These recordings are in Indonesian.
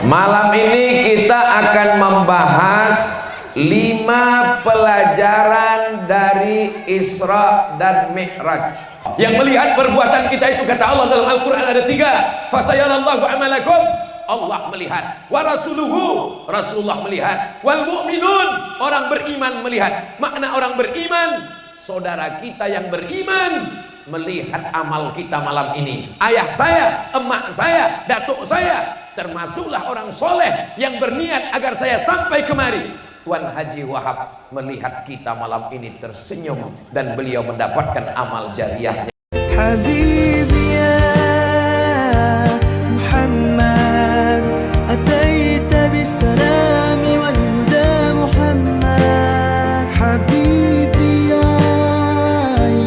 Malam ini kita akan membahas 5 pelajaran dari Isra dan Mi'raj. Yang melihat perbuatan kita itu, kata Allah dalam Al-Quran ada 3. Fasayarallahu amalakum, Allah melihat. Wa rasuluhu, Rasulullah melihat. Wal mu'minun, orang beriman melihat. Makna orang beriman, saudara kita yang beriman melihat amal kita malam ini. Ayah saya, emak saya, datuk saya, termasuklah orang soleh yang berniat agar saya sampai kemari. Tuan Haji Wahab melihat kita malam ini tersenyum dan beliau mendapatkan amal jariahnya. Habibi ya Muhammad, ataita bisalami wal huda Muhammad. Habibi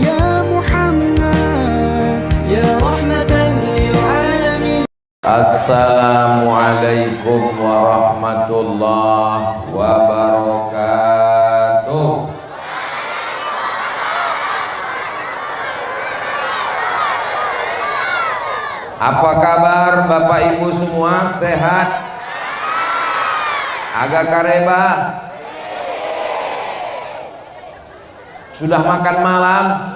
ya Muhammad, ya rahmatan lil alamin. Assalamualaikum warahmatullahi wabarakatuh. Apa kabar Bapak Ibu semua? Sehat? Agak kareba? Sudah makan malam?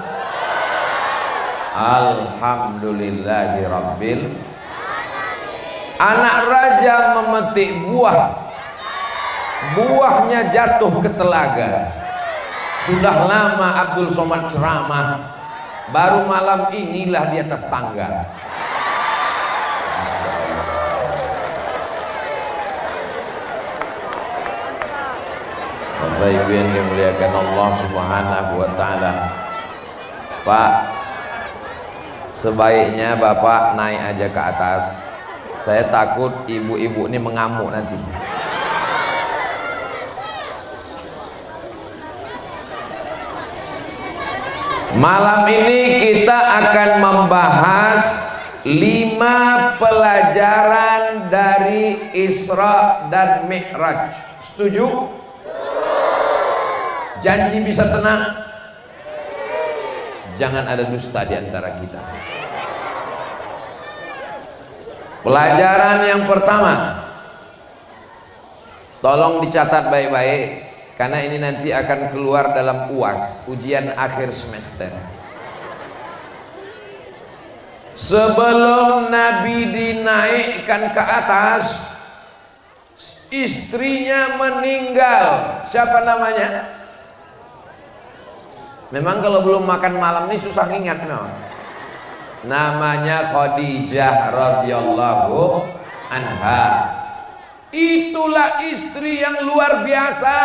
Alhamdulillahirabbil. Anak raja memetik buah, buahnya jatuh ke telaga. Sudah lama Abdul Somad ceramah, baru malam inilah di atas tangga. Bapak Ibu yang dimuliakan Allah Subhanahu wa ta'ala, Pak, sebaiknya Bapak naik aja ke atas. Saya takut ibu-ibu ini mengamuk nanti. Malam ini kita akan membahas 5 pelajaran dari Isra dan Mi'raj. Setuju? Janji bisa tenang? Jangan ada dusta di antara kita. Pelajaran yang pertama, tolong dicatat baik-baik, karena ini nanti akan keluar dalam UAS, ujian akhir semester. Sebelum Nabi dinaikkan ke atas, istrinya meninggal. Siapa namanya? Memang kalau belum makan malam ini susah ingat, no? Namanya Khadijah radhiyallahu anha. Itulah istri yang luar biasa.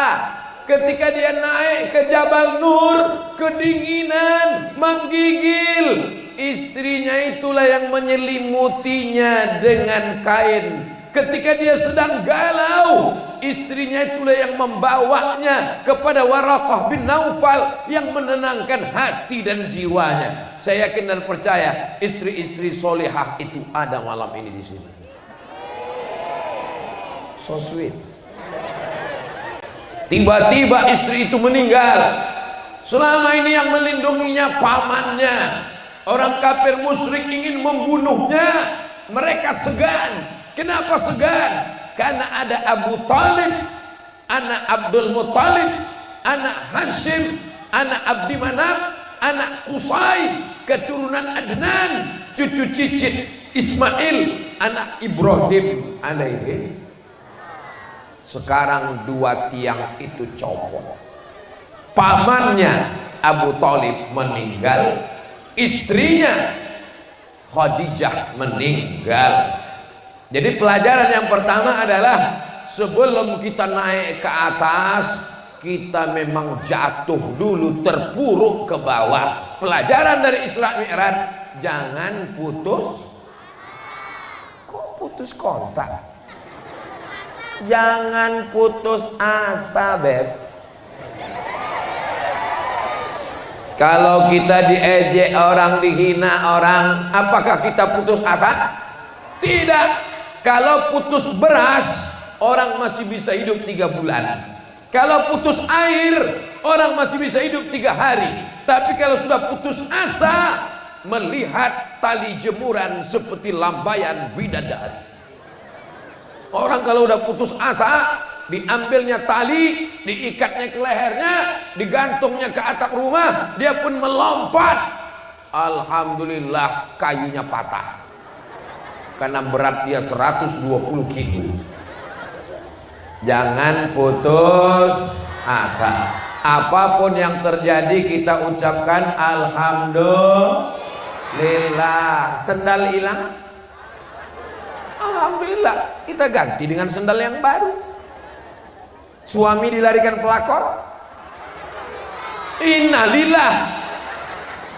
Ketika dia naik ke Jabal Nur, kedinginan menggigil, istrinya itulah yang menyelimutinya dengan kain. Ketika dia sedang galau, istrinya itulah yang membawanya kepada Waraqah bin Naufal yang menenangkan hati dan jiwanya. Saya yakin dan percaya istri-istri solehah itu ada malam ini di sini. So sweet. Tiba-tiba istri itu meninggal. Selama ini yang melindunginya pamannya. Orang kafir musyrik ingin membunuhnya. Mereka segan. Kenapa segan? Karena ada Abu Talib, anak Abdul Muttalib, anak Hashim, anak Abdi Manaf, anak Qusay, keturunan Adnan, cucu cicit Ismail, anak Ibrahim alaihis. Sekarang 2 tiang itu copot. Pamannya Abu Talib meninggal, istrinya Khadijah meninggal. Jadi pelajaran yang pertama adalah sebelum kita naik ke atas, kita memang jatuh dulu, terpuruk ke bawah. Pelajaran dari Isra Mi'raj, jangan putus. Kok putus kontak? Jangan putus asa, Beb. Kalau kita diejek orang, dihina orang, apakah kita putus asa? Tidak. Kalau putus beras, orang masih bisa hidup 3 bulan. Kalau putus air, orang masih bisa hidup 3 hari. Tapi kalau sudah putus asa, melihat tali jemuran seperti lambaian bidadari. Orang kalau udah putus asa, diambilnya tali, diikatnya ke lehernya, digantungnya ke atap rumah, dia pun melompat. Alhamdulillah kayunya patah. Karena berat dia 120 kilo. Jangan putus asa. Apapun yang terjadi kita ucapkan alhamdulillah. Sendal hilang, alhamdulillah, kita ganti dengan sendal yang baru. Suami dilarikan pelakor, innalillah,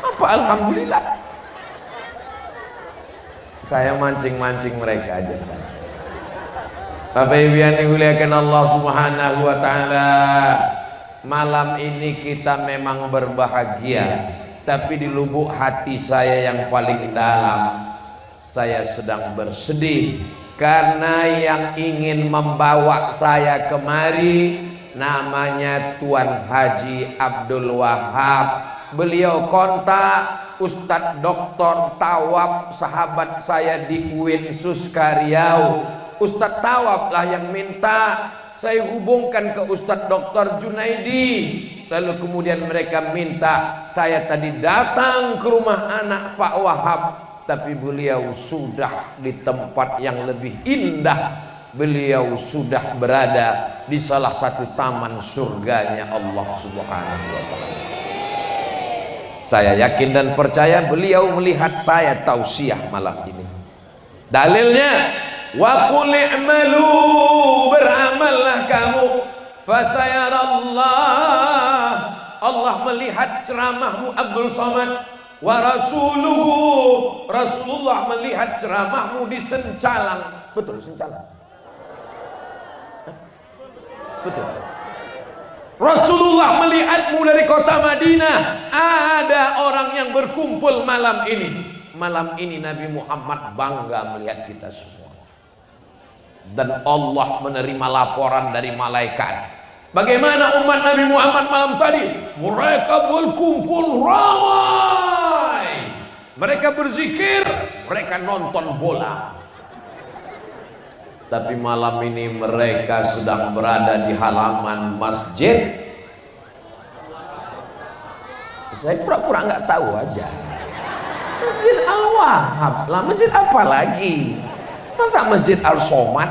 apa alhamdulillah. Saya mancing-mancing mereka aja. Bapak Ibu yang dimuliakan Allah Subhanahu wa taala, malam ini kita memang berbahagia, tapi di lubuk hati saya yang paling dalam, saya sedang bersedih karena yang ingin membawa saya kemari namanya Tuan Haji Abdul Wahab. Beliau kontak Ustadz Dr. Tawab, sahabat saya di UIN Suskariau. Ustadz Tawab lah yang minta saya hubungkan ke Ustadz Dr. Junaidi. Lalu kemudian mereka minta saya tadi datang ke rumah anak Pak Wahab, tapi beliau sudah di tempat yang lebih indah. Beliau sudah berada di salah satu taman surganya Allah Subhanahu wa taala. Saya yakin dan percaya beliau melihat saya tausiah malam ini. Dalilnya, wa qul i'malu, beramallah kamu, fasayarallah, Allah melihat ceramahmu Abdul Somad, wa rasuluhu, Rasulullah melihat ceramahmu di Sencalang. Betul, Sencalang? Betul. Rasulullah melihatmu dari kota Madinah. Ada orang yang berkumpul malam ini. Malam ini Nabi Muhammad bangga melihat kita semua. Dan Allah menerima laporan dari malaikat. Bagaimana umat Nabi Muhammad malam tadi? Mereka berkumpul ramai. Mereka berzikir, mereka nonton bola. Tapi malam ini mereka sedang berada di halaman masjid. Saya pura-pura nggak tahu aja. Masjid Al-Wahab lah, masjid apa lagi? Masa masjid Al-Somad?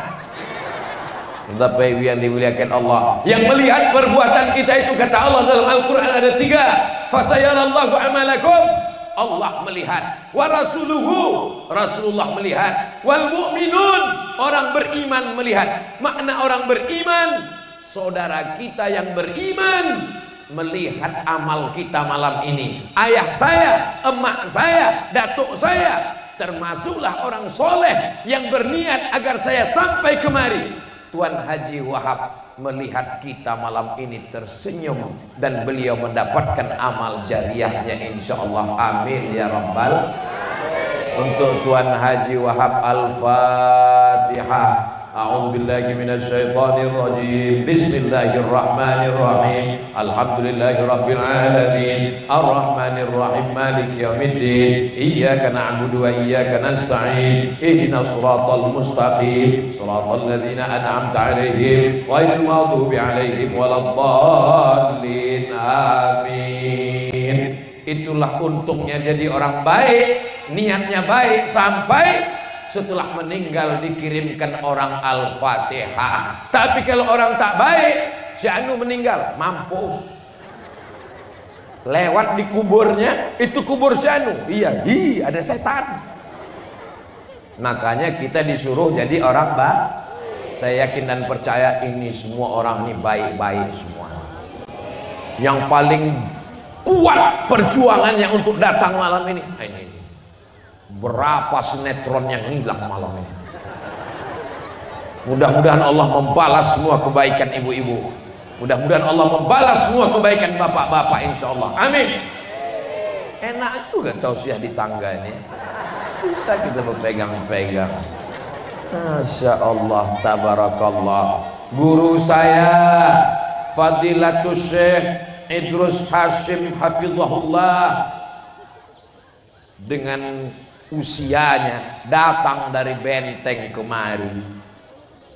Bapak Ibu yang dimuliakan Allah, yang melihat perbuatan kita itu, kata Allah dalam Al-Quran ada 3. Fasayarallahu amalakum, Allah melihat, wa rasuluhu, Rasulullah melihat, wal mu'minun, orang beriman melihat. Makna orang beriman, saudara kita yang beriman melihat amal kita malam ini. Ayah saya, emak saya, datuk saya, termasuklah orang soleh yang berniat agar saya sampai kemari. Tuan Haji Wahab melihat kita malam ini tersenyum dan beliau mendapatkan amal jariahnya insyaallah. Amin ya rabbal. Untuk Tuan Haji Wahab Al-Fatihah. A'udzubillahi minasyaitonir rajim. Bismillahirrahmanirrahim. Alhamdulillahirabbil alamin. Arrahmanir rahim. Maliki yaumiddin. Iyyaka na'budu wa iyyaka nasta'in. Ihdinas shiratal mustaqim. Shiratal ladzina an'amta 'alaihim ghairil maghdubi 'alaihim waladdallin. Amin. Itulah untungnya jadi orang baik, niatnya baik sampai setelah meninggal dikirimkan orang Al-Fatihah. Tapi kalau orang tak baik, si anu meninggal, mampus. Lewat di kuburnya, itu kubur si anu. Iya, ada setan. Makanya kita disuruh jadi orang baik. Saya yakin dan percaya ini semua orang ini baik-baik semua. Yang paling kuat perjuangannya untuk datang malam ini. Ini. Berapa sinetron yang hilang malam ini. Mudah-mudahan Allah membalas semua kebaikan ibu-ibu. Mudah-mudahan Allah membalas semua kebaikan bapak-bapak insyaallah. Amin. Enak juga tausiah di tangga ini. Bisa kita berpegang-pegang. Masya Allah, tabarakallah. Guru saya Fadilatul Syekh Idrus Hashim Hafizahullah dengan usianya datang dari Benteng kemari.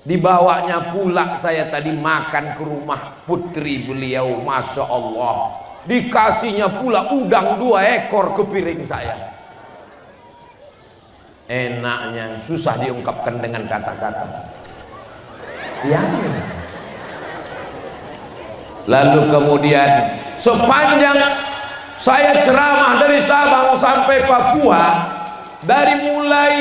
Dibawanya pula saya tadi makan ke rumah putri beliau, Masya Allah. Dikasihnya pula udang 2 ekor ke piring saya. Enaknya susah diungkapkan dengan kata-kata. Ya. Lalu kemudian sepanjang saya ceramah dari Sabang sampai Papua, dari mulai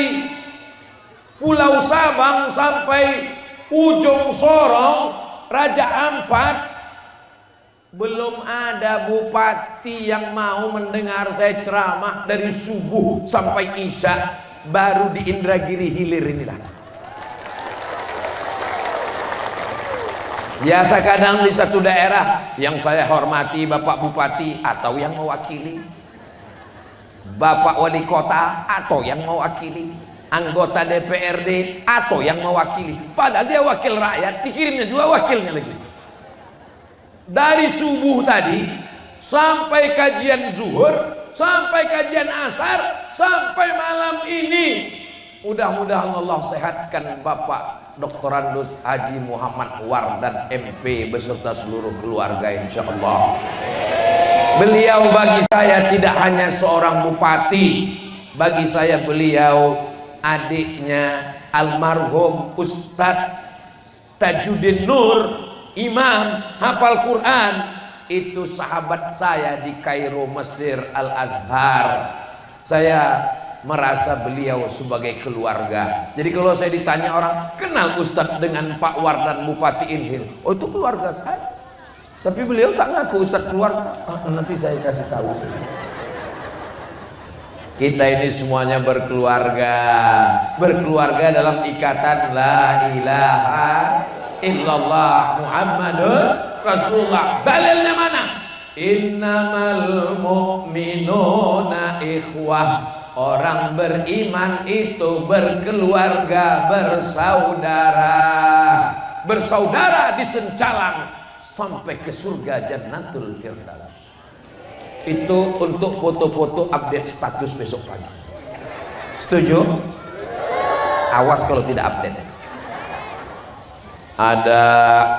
Pulau Sabang sampai ujung Sorong, Raja Ampat, belum ada bupati yang mau mendengar saya ceramah dari subuh sampai isya. Baru di Indragiri Hilir inilah. Biasa kadang di satu daerah yang saya hormati Bapak Bupati atau yang mewakili, Bapak Wali Kota atau yang mewakili, anggota DPRD atau yang mewakili, padahal dia wakil rakyat, dikirimnya juga wakilnya lagi. Dari subuh tadi sampai kajian zuhur, sampai kajian asar, sampai malam ini, mudah-mudahan Allah sehatkan Bapak Dr. Andus Haji Muhammad Wardan MP beserta seluruh keluarga, insya Allah. Beliau bagi saya tidak hanya seorang bupati, bagi saya beliau adiknya almarhum Ustadz Tajuddin Nur, imam hafal Quran, itu sahabat saya di Kairo, Mesir, Al-Azhar. Saya merasa beliau sebagai keluarga. Jadi kalau saya ditanya orang, kenal Ustadz dengan Pak Wardan Bupati Inhil? Oh, itu keluarga saya. Tapi beliau tak ngaku Ustadz keluarga. Nanti saya kasih tahu. Kita ini semuanya berkeluarga, berkeluarga dalam ikatan la ilaha illallah Muhammadur Rasulullah. Dalilnya mana? Innamal mu'minuna ikhwah. Orang beriman itu berkeluarga, bersaudara. Bersaudara disencalang sampai ke surga Jannatul Firdaus. Itu untuk foto-foto update status besok pagi. Setuju? Awas kalau tidak update. Ada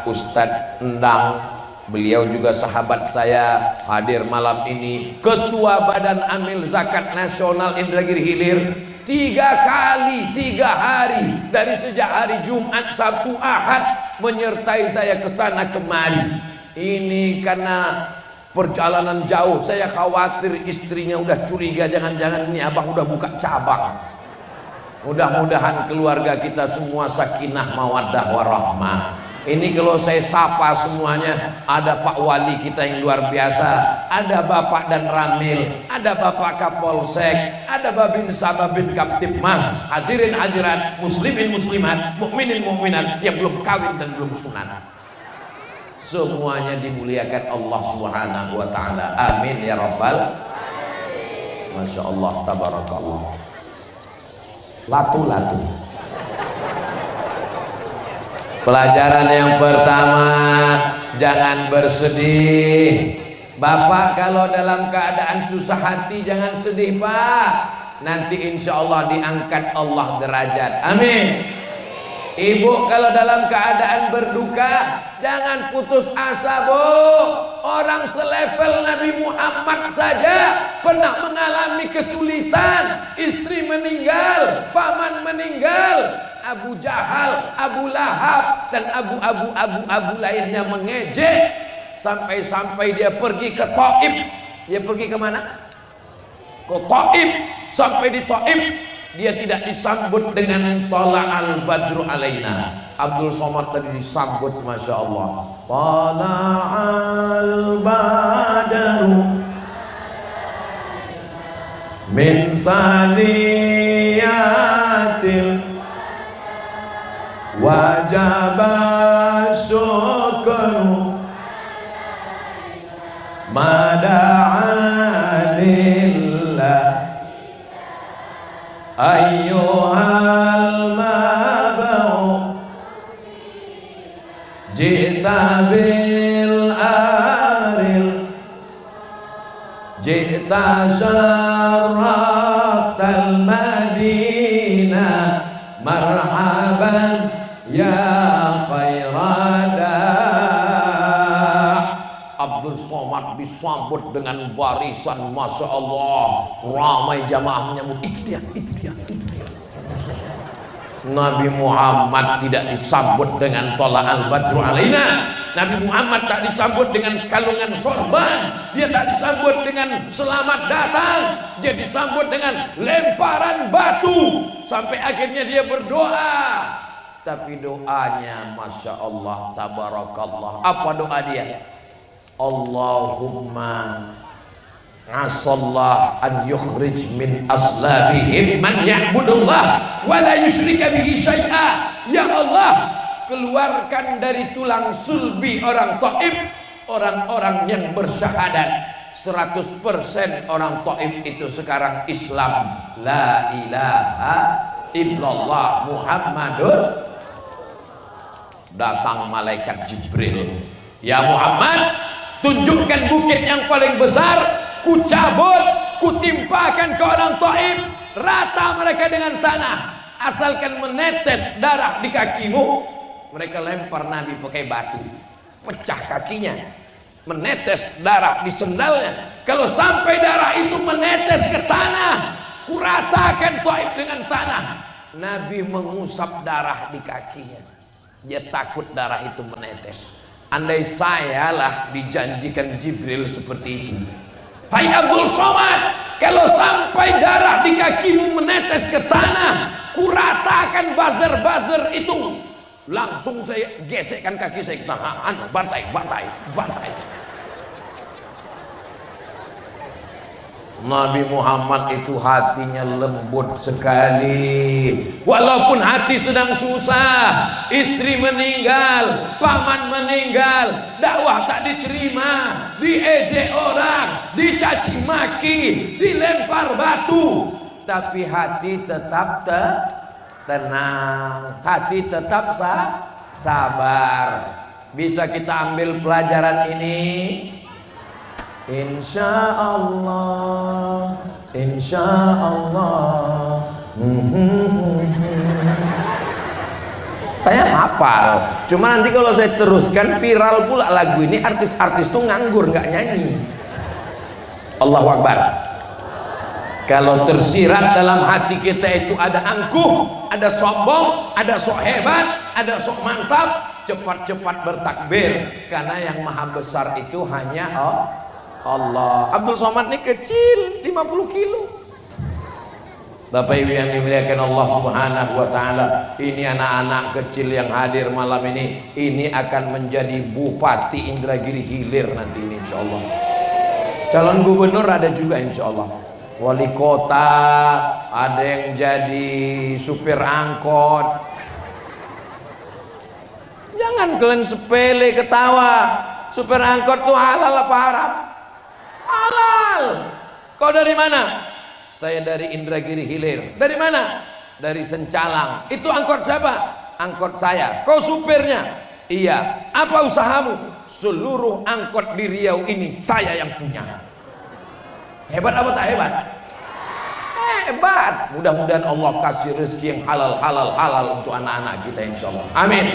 Ustadz Endang, beliau juga sahabat saya, hadir malam ini. Ketua Badan Amil Zakat Nasional Indragiri Hilir, 3 kali 3 hari dari sejak hari Jumat, Sabtu, Ahad menyertai saya ke sana kemari. Ini karena perjalanan jauh, saya khawatir istrinya udah curiga, jangan-jangan ini abang udah buka cabang. Mudah-mudahan keluarga kita semua sakinah mawaddah warahmah. Ini kalau saya sapa semuanya, ada Pak Wali kita yang luar biasa, ada Bapak dan Ramil, ada Bapak Kapolsek, ada Babin Sababin Kaptipmas, hadirin hadirat, muslimin muslimat, mukminin mukminat yang belum kawin dan belum sunat. Semuanya dimuliakan Allah Subhanahu wa taala. Amin ya rabbal. Masya Allah, tabarakallah. Latu-latu. Pelajaran yang pertama, jangan bersedih. Bapak kalau dalam keadaan susah hati jangan sedih, Pak. Nanti insya Allah diangkat Allah derajat. Amin. Ibu kalau dalam keadaan berduka jangan putus asa, Bu. Orang selevel Nabi Muhammad saja pernah mengalami kesulitan, istri meninggal, paman meninggal, Abu Jahal, Abu Lahab dan abu lainnya mengejek, sampai dia pergi ke Taif. Dia pergi ke mana? Ke Taif. Sampai di Taif dia tidak disambut dengan tala'al badru alaina. Abdul Somad tadi disambut, Masya Allah. Tala'al badru min saniyatil wajaba syukru mada'anillah ayyuhal mab'u jita bil amril jita syaraftal madinah marhaban ya khairada. Abdul Somad disambut dengan barisan, Masya Allah, ramai jamaah menyambut. Itu dia. Nabi Muhammad tidak disambut dengan tola'al badru alaina. Nabi Muhammad tak disambut dengan kalungan sorban. Dia tak disambut dengan selamat datang. Dia disambut dengan lemparan batu. Sampai akhirnya dia berdoa. Tapi doanya Masya Allah, tabarakallah. Apa doa dia? Allahumma asallah an yukhrij min aslabihim man ya'budullah wa la yusyrika bihi syai'a. Ya Allah, keluarkan dari tulang sulbi orang Taif orang-orang yang bersyahadat. 100% orang Taif itu sekarang Islam. La ilaha illallah Muhammadur. Datang malaikat Jibril. Ya Muhammad, tunjukkan bukit yang paling besar, ku cabut, ku timpakan ke orang Taif, rata mereka dengan tanah. Asalkan menetes darah di kakimu. Mereka lempar Nabi pakai batu, pecah kakinya, menetes darah di sendalnya. Kalau sampai darah itu menetes ke tanah, ku ratakan Taif dengan tanah. Nabi mengusap darah di kakinya. Dia takut darah itu menetes. Andai saya lah dijanjikan Jibril seperti itu, hai Abdul Somad, kalau sampai darah di kakimu menetes ke tanah, kuratakan buzzer itu. Langsung saya gesekkan kaki saya ke tanah. Bantai. Nabi Muhammad itu hatinya lembut sekali. Walaupun hati sedang susah, istri meninggal, paman meninggal, dakwah tak diterima, diejek orang, dicaci maki, dilempar batu, tapi hati tetap tenang, hati tetap sabar. Bisa kita ambil pelajaran ini? Insya Allah. Saya hafal, cuma nanti kalau saya teruskan viral pula lagu ini, artis-artis tuh nganggur nggak nyanyi. Allahu Akbar. Kalau tersirat dalam hati kita itu ada angkuh, ada sombong, ada sok hebat, ada sok mantap, cepat-cepat bertakbir, karena yang maha besar itu hanya Allah. Abdul Somad ini kecil, 50 kilo. Bapak Ibu yang dimuliakan Allah Subhanahu wa taala, ini anak-anak kecil yang hadir malam ini akan menjadi Bupati Indragiri Hilir nanti ini insyaallah. Calon gubernur ada juga insyaallah. Wali kota, ada yang jadi supir angkot. Jangan kalian sepele ketawa. Supir angkot tuh halal apa haram? Halal. Kau dari mana? Saya dari Indragiri Hilir. Dari mana? Dari Sencalang. Itu angkot siapa? Angkot saya. Kau supirnya? Iya. Apa usahamu? Seluruh angkot di Riau ini saya yang punya. Hebat apa tak hebat? Hebat. Mudah-mudahan Allah kasih rezeki yang halal untuk anak-anak kita insyaallah. Amin.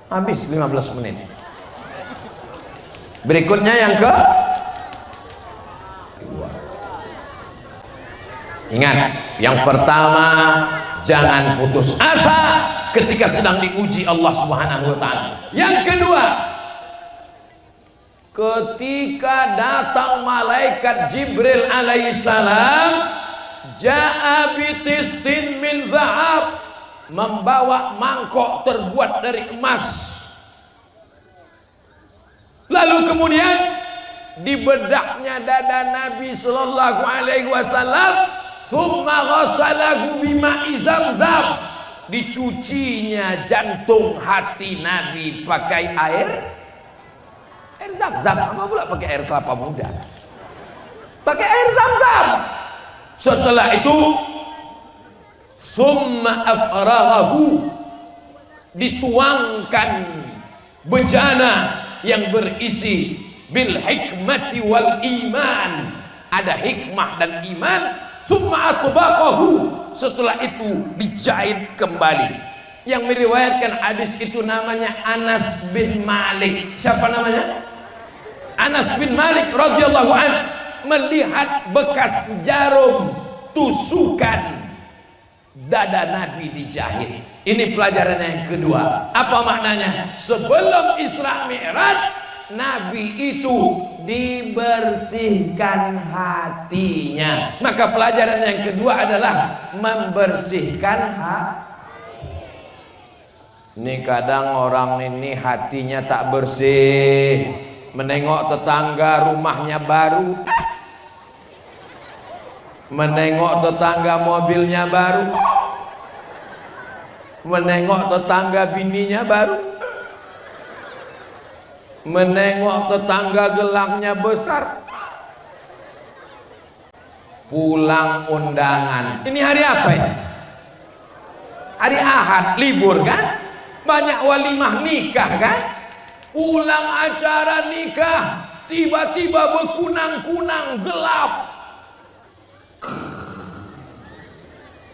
Habis 15 menit. Berikutnya yang ke ingat, yang pertama, jangan putus asa ketika sedang diuji Allah Subhanahu wa taala. Yang kedua, ketika datang malaikat Jibril alaihissalam, ja'a bitistin min zahab, membawa mangkok terbuat dari emas. Lalu kemudian dibedaknya dada Nabi sallallahu alaihi wasallam, summa ghasalahu bima'i Zamzam, dicucinya jantung hati Nabi pakai air Zamzam. Apa pula pakai air kelapa muda? Pakai air Zamzam. Setelah itu summa afraghahu, dituangkan bejana yang berisi bil hikmati wal iman, ada hikmah dan iman. Summa atbaqahu, setelah itu dijahit kembali. Yang meriwayatkan hadis itu namanya Anas bin Malik. Siapa namanya? Anas bin Malik radhiyallahu anhu melihat bekas jarum tusukan dada Nabi dijahit. Ini pelajaran yang kedua. Apa maknanya? Sebelum Isra Mi'raj, Nabi itu dibersihkan hatinya. Maka pelajaran yang kedua adalah membersihkan hati. Ini kadang orang ini hatinya tak bersih, menengok tetangga rumahnya baru, menengok tetangga mobilnya baru, menengok tetangga bininya baru, menengok tetangga gelangnya besar, pulang undangan. Ini hari apa ini? Hari Ahad, libur kan? Banyak walimah nikah kan? Pulang acara nikah, tiba-tiba berkunang-kunang gelap.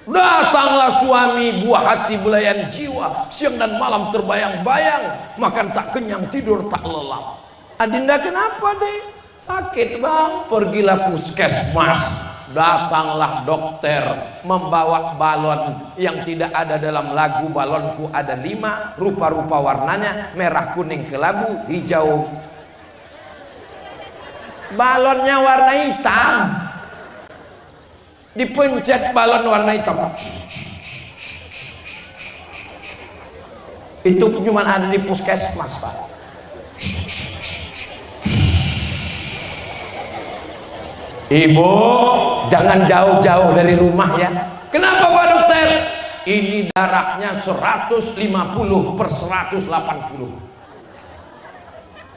Datanglah suami, buah hati belayan jiwa, siang dan malam terbayang-bayang, makan tak kenyang, tidur tak lelap. Adinda kenapa deh? Sakit bang. Pergilah puskesmas. Datanglah dokter membawa balon yang tidak ada dalam lagu. Balonku ada 5, rupa-rupa warnanya, merah, kuning, kelabu, hijau. Balonnya warna hitam. Dipencet balon warna hitam. Itu cuma ada di puskesmas, Pak. Ibu, jangan jauh-jauh dari rumah ya. Kenapa Pak Dokter? Ini darahnya 150/180.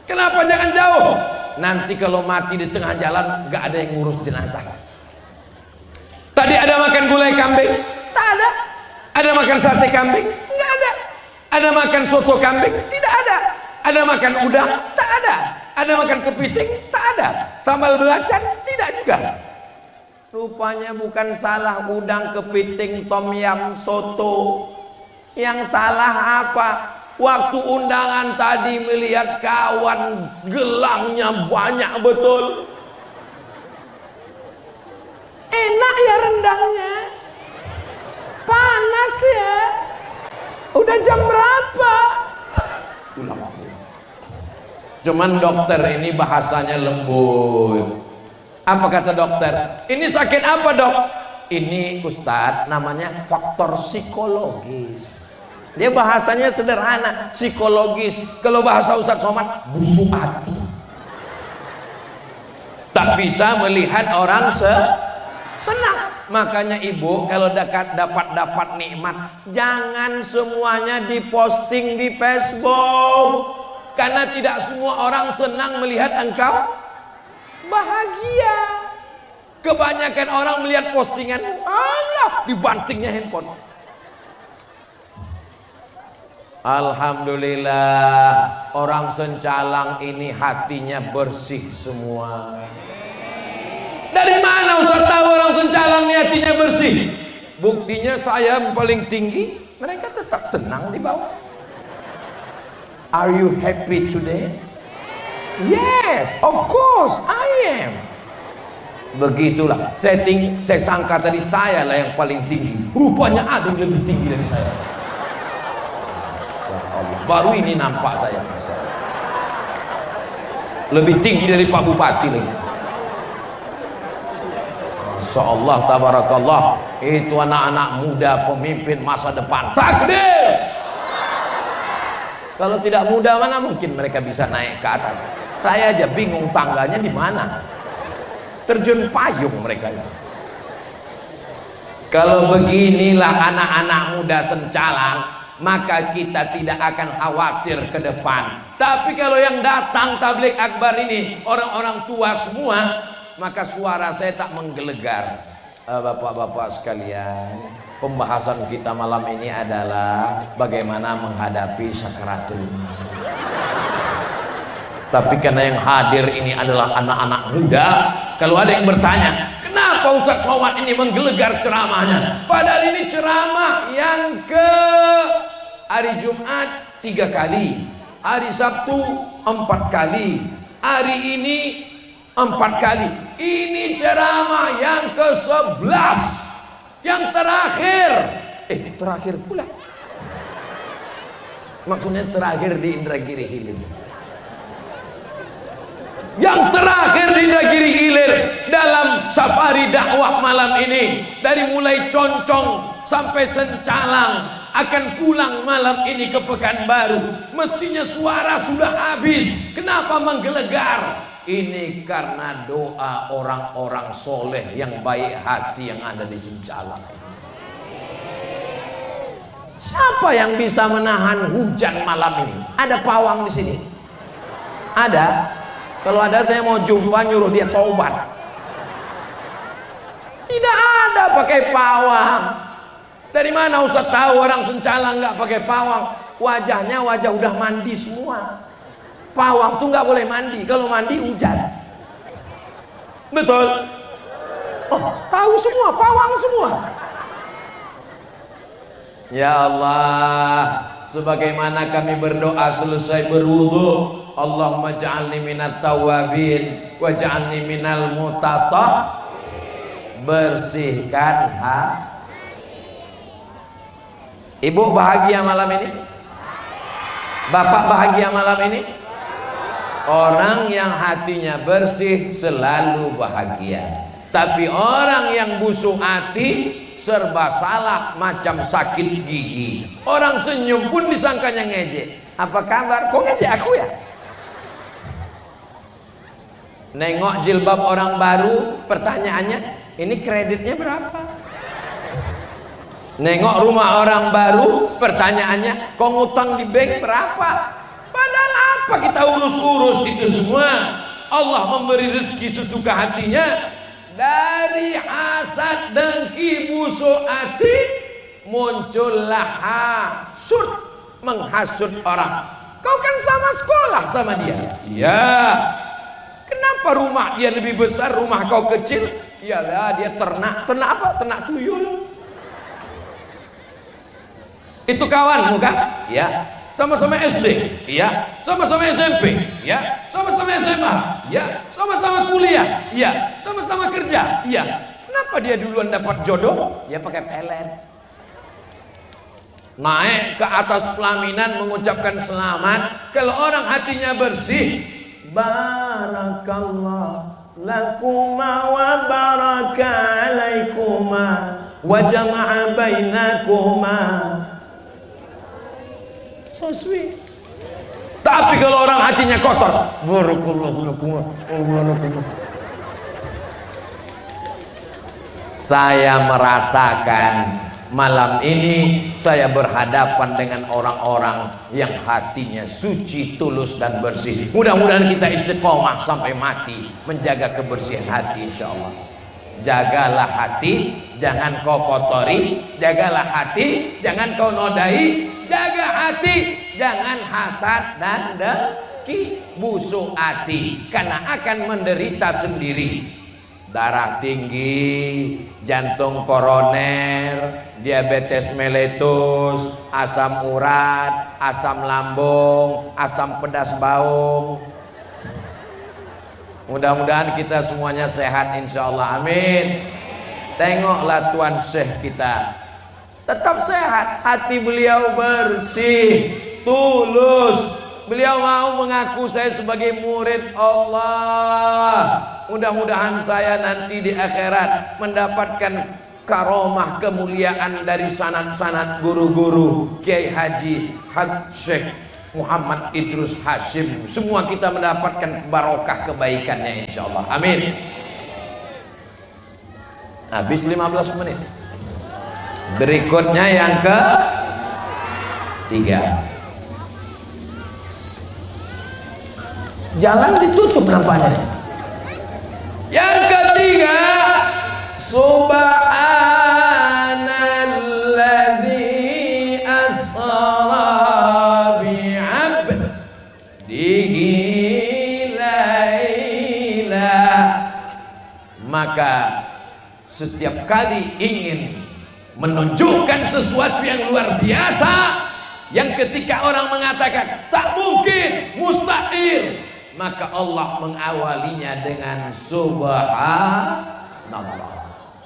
Kenapa jangan jauh? Nanti kalau mati di tengah jalan gak ada yang ngurus jenazah. Tadi ada makan gulai kambing? Tak ada. Ada makan sate kambing? Nggak ada. Ada makan soto kambing? Tidak ada. Ada makan udang? Tak ada. Ada makan kepiting? Tak ada. Sambal belacan? Tidak juga. Rupanya bukan salah udang, kepiting, tom yam, soto. Yang salah apa? Waktu undangan tadi melihat kawan gelangnya banyak betul. Enak ya rendangnya. Panas ya. Udah jam berapa? Cuman dokter ini bahasanya lembut. Apa kata dokter? Ini sakit apa dok? Ini Ustadz namanya faktor psikologis. Dia bahasanya sederhana, psikologis. Kalau bahasa Ustadz Somad, busuk hati. Tak bisa melihat orang senang. Makanya ibu kalau dapat nikmat, jangan semuanya diposting di Facebook. Karena tidak semua orang senang melihat engkau bahagia. Kebanyakan orang melihat postingan, Allah, dibantingnya handphone. Alhamdulillah, orang Sencalang ini hatinya bersih semua. Dari mana Ustaz tahu orang Sencalang ini hatinya bersih? Buktinya saya yang paling tinggi, mereka tetap senang di bawah. Are you happy today? Yes, of course I am. Begitulah. Saya sangka tadi saya lah yang paling tinggi. Rupanya ada yang lebih tinggi dari saya. Allah. Baru ini nampak saya. Lebih tinggi dari Pak Bupati lagi. Masya Allah, tabarakallah. Itu anak-anak muda pemimpin masa depan. Takdir. Kalau tidak muda mana mungkin mereka bisa naik ke atas. Saya aja bingung tangganya di mana. Terjun payung mereka. Kalau beginilah anak-anak muda Sencalang, maka kita tidak akan khawatir ke depan. Tapi kalau yang datang tabligh akbar ini orang-orang tua semua, maka suara saya tak menggelegar. Bapak-bapak sekalian, pembahasan kita malam ini adalah bagaimana menghadapi sakaratul maut. Tapi karena yang hadir ini adalah anak-anak muda, kalau ada yang bertanya, kenapa Ustaz Somad ini menggelegar ceramahnya? Padahal ini ceramah yang hari Jumat 3 kali, hari Sabtu 4 kali, hari ini 4 kali. Ini ceramah yang ke-11, yang terakhir. Terakhir pula. Maksudnya terakhir di Indragiri Hilir. Yang terakhir di Indragiri Hilir dalam safari dakwah malam ini, dari mulai Concong sampai Sencalang, akan pulang malam ini ke Pekanbaru. Mestinya suara sudah habis. Kenapa menggelegar? Ini karena doa orang-orang soleh yang baik hati yang ada di Sencalang. Siapa yang bisa menahan hujan malam ini? Ada pawang di sini? Ada? Kalau ada saya mau jumpa, nyuruh dia taubat. Tidak ada pakai pawang. Dari mana Ustaz tahu orang Sencalang nggak pakai pawang? Wajahnya wajah udah mandi semua. Pawang tuh nggak boleh mandi. Kalau mandi hujan. Betul? Oh, tahu semua, pawang semua. Ya Allah, sebagaimana kami berdoa selesai berwudu, Allahumma ja'alni minat tawabin wa ja'alni minal mutatah. Bersihkan hati. Ibu bahagia malam ini? Bapak bahagia malam ini? Orang yang hatinya bersih selalu bahagia. Tapi orang yang busuk hati serba salah, macam sakit gigi. Orang senyum pun disangkanya ngejek. Apa kabar? Kok ngejek aku ya? Nengok jilbab orang baru, pertanyaannya, ini kreditnya berapa? Nengok rumah orang baru, pertanyaannya, kok ngutang di bank berapa? Padahal apa kita urus-urus itu semua? Allah memberi rezeki sesuka hatinya. Dari hasad, dengki, busuk hati, muncullah hasud, menghasut orang. Kau kan sama sekolah sama dia. Ya. Kenapa rumah dia lebih besar, rumah kau kecil? Iyalah dia ternak. Ternak apa? Ternak tuyul. Itu kawanmu kan? Ya. Sama-sama SD, ya. Sama-sama SMP, ya. Sama-sama SMA, ya. Sama-sama kuliah, ya. Sama-sama kerja, ya. Kenapa dia duluan dapat jodoh? Ya pakai pelet. Naik ke atas pelaminan mengucapkan selamat. Kalau orang hatinya bersih, barakallah lakuma wa baraka alaikuma wa jama'a bainakuma. So sweet. Tapi kalau orang hatinya kotor, saya merasakan malam ini saya berhadapan dengan orang-orang yang hatinya suci, tulus dan bersih. Mudah-mudahan kita istiqomah sampai mati menjaga kebersihan hati, insyaallah. Jagalah hati, jangan kau kotori. Jagalah hati, jangan kau nodai. Jaga hati, jangan hasad dan dengki. Busuk hati, karena akan menderita sendiri. Darah tinggi, jantung koroner, diabetes meletus, asam urat, asam lambung, asam pedas baung. Mudah-mudahan kita semuanya sehat, insya Allah, amin. Tengoklah Tuan Syekh kita, tetap sehat, hati beliau bersih, tulus. Beliau mau mengaku saya sebagai murid Allah. Mudah-mudahan saya nanti di akhirat mendapatkan karomah kemuliaan dari sanad-sanad guru-guru Kiai Haji Haj Syekh Muhammad Idrus Hashim. Semua kita mendapatkan barokah kebaikannya, insya Allah, amin. Habis 15 menit. Berikutnya yang ke-3. Jalan ditutup nampaknya. Yang ketiga, subhanalladzi asra bi'abdihi laila. Maka setiap kali ingin menunjukkan sesuatu yang luar biasa, Yang ketika orang mengatakan tak mungkin, mustahil, maka Allah mengawalinya dengan subhanallah.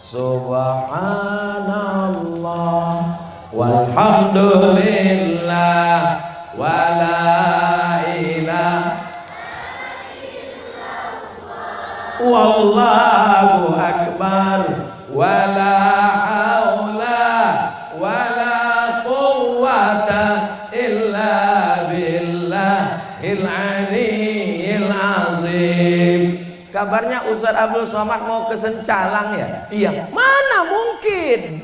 Subhanallah walhamdulillah wala ilaha wallahu akbar wala haula wala quwwata illa billahil aliyyil azim. Kabarnya Ustaz Abdul Somad mau ke Sencalang ya? Iya. Mana mungkin?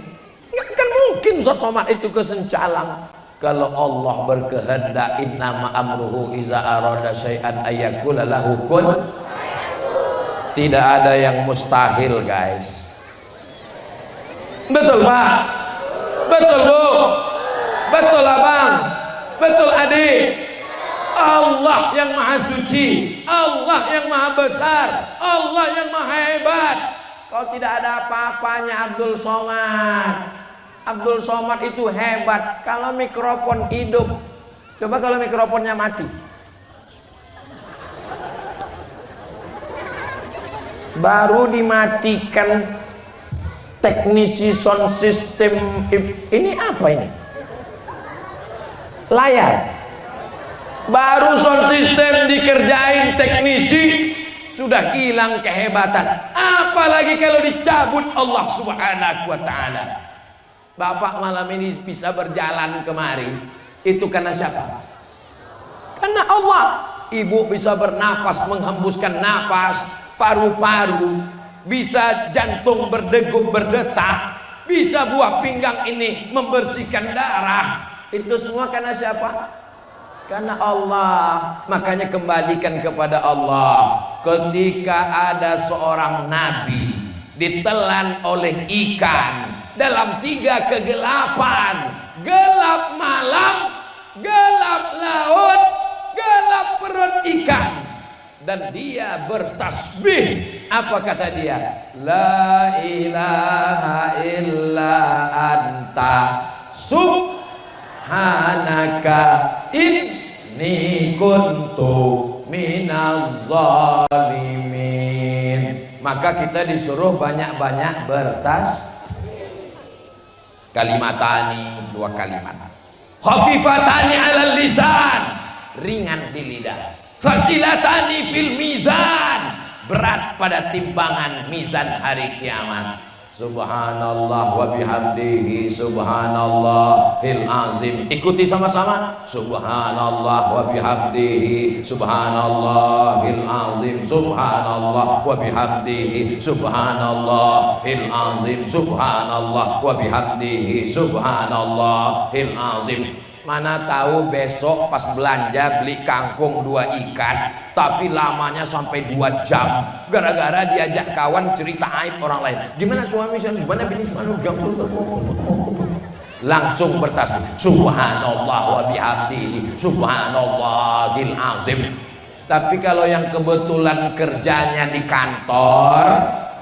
Nggak kan mungkin Ustaz Somad itu ke Sencalang. Kalau Allah berkehendak, innama amruhu iza arada syai'an ayyakula lahu kun. Tidak ada yang mustahil, guys. Betul Pak? Betul Bu? Betul Abang? Betul Adik? Allah yang maha suci, Allah yang maha besar, Allah yang maha hebat. Kalau tidak ada apa-apanya Abdul Somad. Abdul Somad itu hebat kalau mikrofon hidup. Coba kalau mikrofonnya mati. Baru dimatikan teknisi sound system. Ini apa ini? Layar. Baru sound system dikerjain teknisi sudah hilang kehebatan. Apalagi kalau dicabut Allah Subhanahu wa taala. Bapak malam ini bisa berjalan kemari itu karena siapa? Karena Allah. Ibu bisa bernapas, menghembuskan napas, paru-paru, bisa jantung berdegup berdetak, bisa buah pinggang ini membersihkan darah. Itu semua karena siapa? Karena Allah. Makanya kembalikan kepada Allah. Ketika ada seorang nabi ditelan oleh ikan dalam 3 kegelapan, gelap malam, gelap laut, gelap perut ikan, dan dia bertasbih. Apa kata dia? La ilaha illa anta subhanaka inni kuntu minaz zalimin. Maka kita disuruh banyak-banyak kalimatani, 2 kalimat. Khafifatani 'alal lisan, ringan di lidah. Thaqilatani fil mizan, berat pada timbangan mizan hari kiamat. Subhanallah wa bihamdihi subhanallahil azim. Ikuti sama-sama. Subhanallah wa bihamdihi subhanallahil azim. Subhanallah wa bihamdihi subhanallahil azim. Subhanallah wa bihamdihi subhanallahil azim. Mana tahu besok pas belanja beli kangkung 2 ikan, tapi lamanya sampai 2 jam gara-gara diajak kawan cerita aib orang lain. Gimana suami saya, gimana bini suami, langsung bertasbih subhanallah wa bihamdihi subhanallahil azim. Tapi kalau yang kebetulan kerjanya di kantor,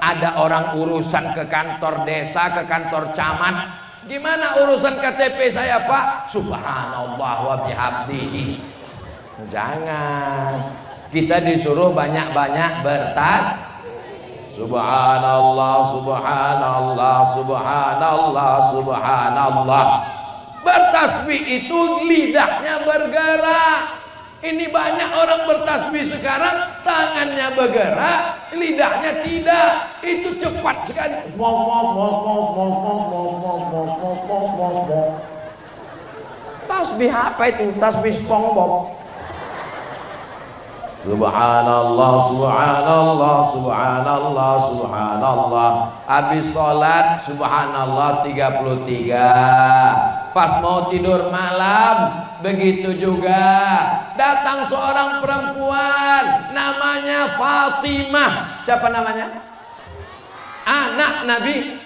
ada orang urusan ke kantor desa, ke kantor camat, gimana urusan KTP saya Pak? Subhanallah wa bihamdihi. Jangan. Kita disuruh banyak-banyak subhanallah, subhanallah, subhanallah, subhanallah. Bertasbih itu lidahnya bergerak. Ini banyak orang bertasbih sekarang, tangannya bergerak, lidahnya tidak. Itu cepat sekali. Tasbih apa itu? Tasbih SpongeBob. Subhanallah, subhanallah, subhanallah, subhanallah. Habis sholat subhanallah 33. Pas mau tidur malam begitu juga. Datang seorang perempuan namanya Fatimah. Siapa namanya? Anak Nabi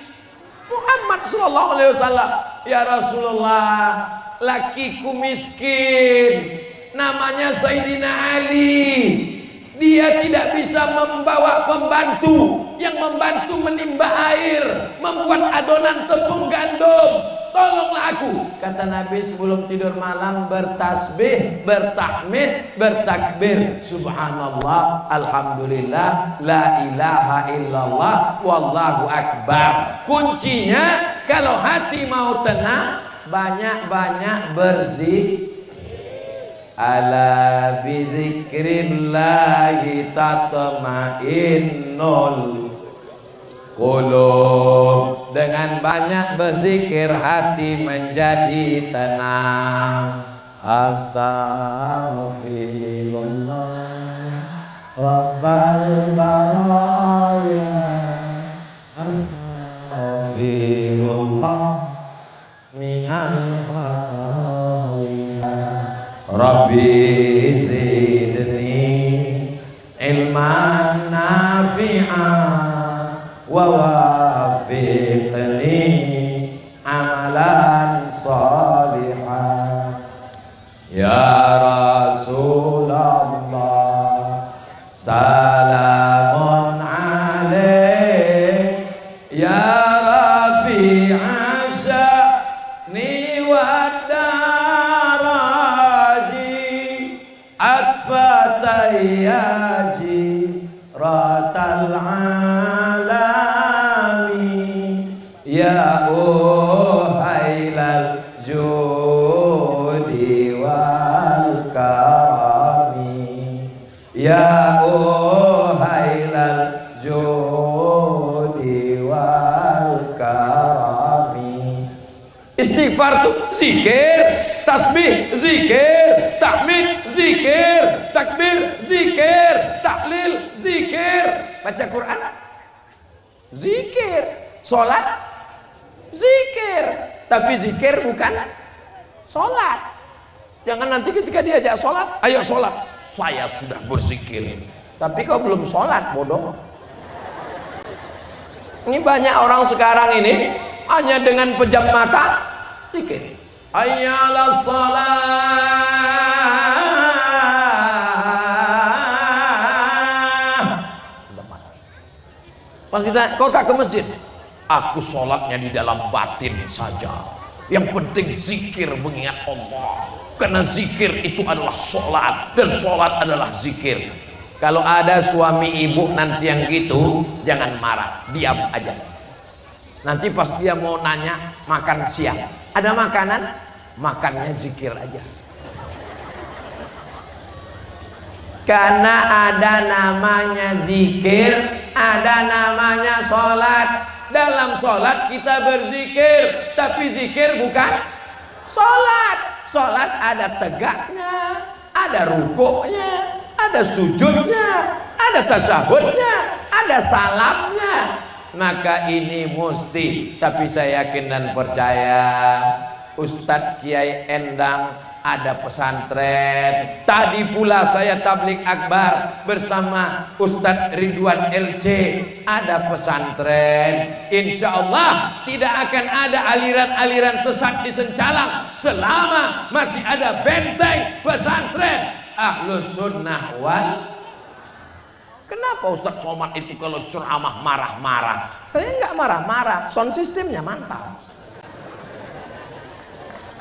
Muhammad sallallahu alaihi wasallam. Ya Rasulullah, lakiku miskin, namanya Sayyidina Ali. Dia tidak bisa membawa pembantu yang membantu menimba air, membuat adonan tepung gandum. tolonglah aku. Kata Nabi sebelum tidur malam bertasbih, bertahmid, bertakbir. Subhanallah, alhamdulillah, la ilaha illallah, wallahu akbar. Kuncinya kalau hati mau tenang, banyak-banyak berzikir. Ala bidzikrillahi tatma'innul qulub. Dengan banyak berzikir hati menjadi tenang. Astaghfirullah Rabbal baraya. Astaghfirullah minal Rabbi zidni ilman nafi'an wa wafiqni amalan salihan. Ya Rasulullah salamun alaik ya rafi'a sya'ni wa Fatayaji ratal alami ya uhailal judi wal karami ya uhailal judi wal karami. Istighfar tuh zikir, tasbih zikir, tahmid zikir, takbir zikir, tahlil zikir, baca Quran zikir, sholat zikir. Tapi zikir bukan sholat. Jangan nanti ketika diajak sholat, ayo sholat, saya sudah berzikir, tapi kau belum sholat, bodoh. Ini banyak orang sekarang ini hanya dengan pejam mata zikir. Ayyalas salat. Pas kita, kau tak ke masjid? Aku sholatnya di dalam batin saja. Yang penting zikir mengingat Allah. Karena zikir itu adalah sholat, dan sholat adalah zikir. Kalau ada suami ibu nanti yang gitu, jangan marah, diam aja. Nanti pas dia mau nanya makan siang, ada makanan, makannya zikir aja. Karena ada namanya zikir, ada namanya sholat. Dalam sholat kita berzikir, tapi zikir bukan sholat. Sholat ada tegaknya, ada rukuknya, ada sujudnya, ada tasyahudnya, ada salamnya. Maka ini mesti, tapi saya yakin dan percaya Ustadz Kiai Endang ada pesantren. Tadi pula saya tablik akbar bersama Ustadz Ridwan LC ada pesantren. Insya Allah tidak akan ada aliran-aliran sesat di Sencalang selama masih ada benteng pesantren Ahlus Sunnah wal. Kenapa Ustadz Somad itu kalau ceramah marah-marah? Saya nggak marah-marah, sound systemnya mantap.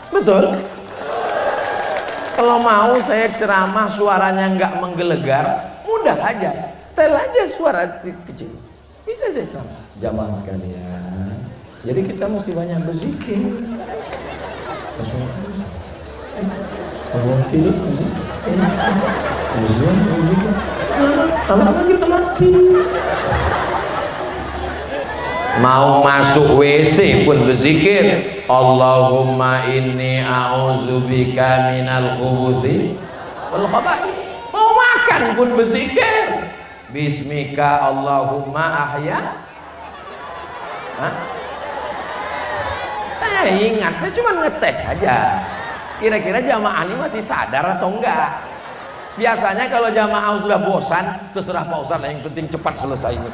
Betul? Kalau mau saya ceramah suaranya nggak menggelegar, mudah aja, setel aja suara kecil, bisa saya ceramah. Jamaah sekalian, jadi kita mesti banyak berzikir. Mau masuk WC pun berzikir. Allahumma inni a'udzubika minal khubuthi wal khaba'ith. Mau makan pun berzikir. Bismika Allahumma ahya. Hah? Saya ingat, saya cuma ngetes aja. Kira-kira jamaah ini masih sadar atau enggak? Biasanya kalau jamaah sudah bosan, terserah Pak Ustadz, yang penting cepat selesai ini.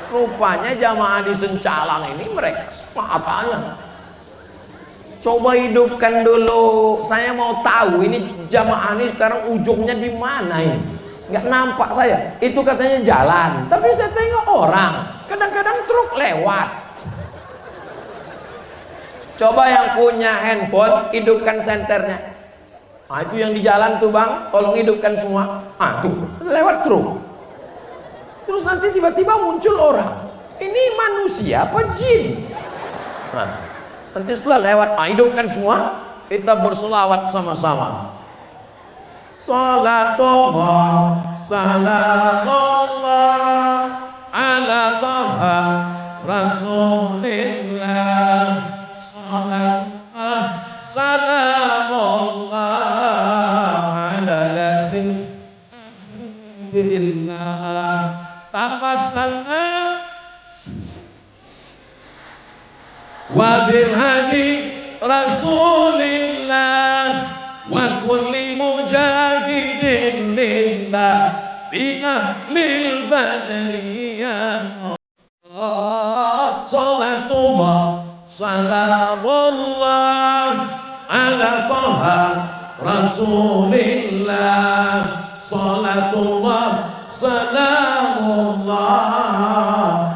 Rupanya jamaah di Sencalang ini mereka semangatnya. Coba hidupkan dulu. Saya mau tahu ini jamaah ini sekarang ujungnya di mana ini? Nggak nampak saya. Itu katanya jalan, tapi saya tengok orang. Kadang-kadang truk lewat. Coba yang punya handphone, hidupkan senternya. Ah, itu yang di jalan tuh bang, tolong hidupkan semua. Ah tuh, lewat truk. Terus nanti tiba-tiba muncul orang. Ini manusia apa jin? Nah, nanti setelah lewat, ah, hidupkan semua. Kita berselawat sama-sama. Salatullah, salamullah ala taha rasulillah. Salamullah ala rasulillah. Tafassalna wa bil hadi rasulillah wa kulli mujahidin lillah bi ahlil badriyah. Salatullah salamullah ala taha rasulillah. Salatullah salamullah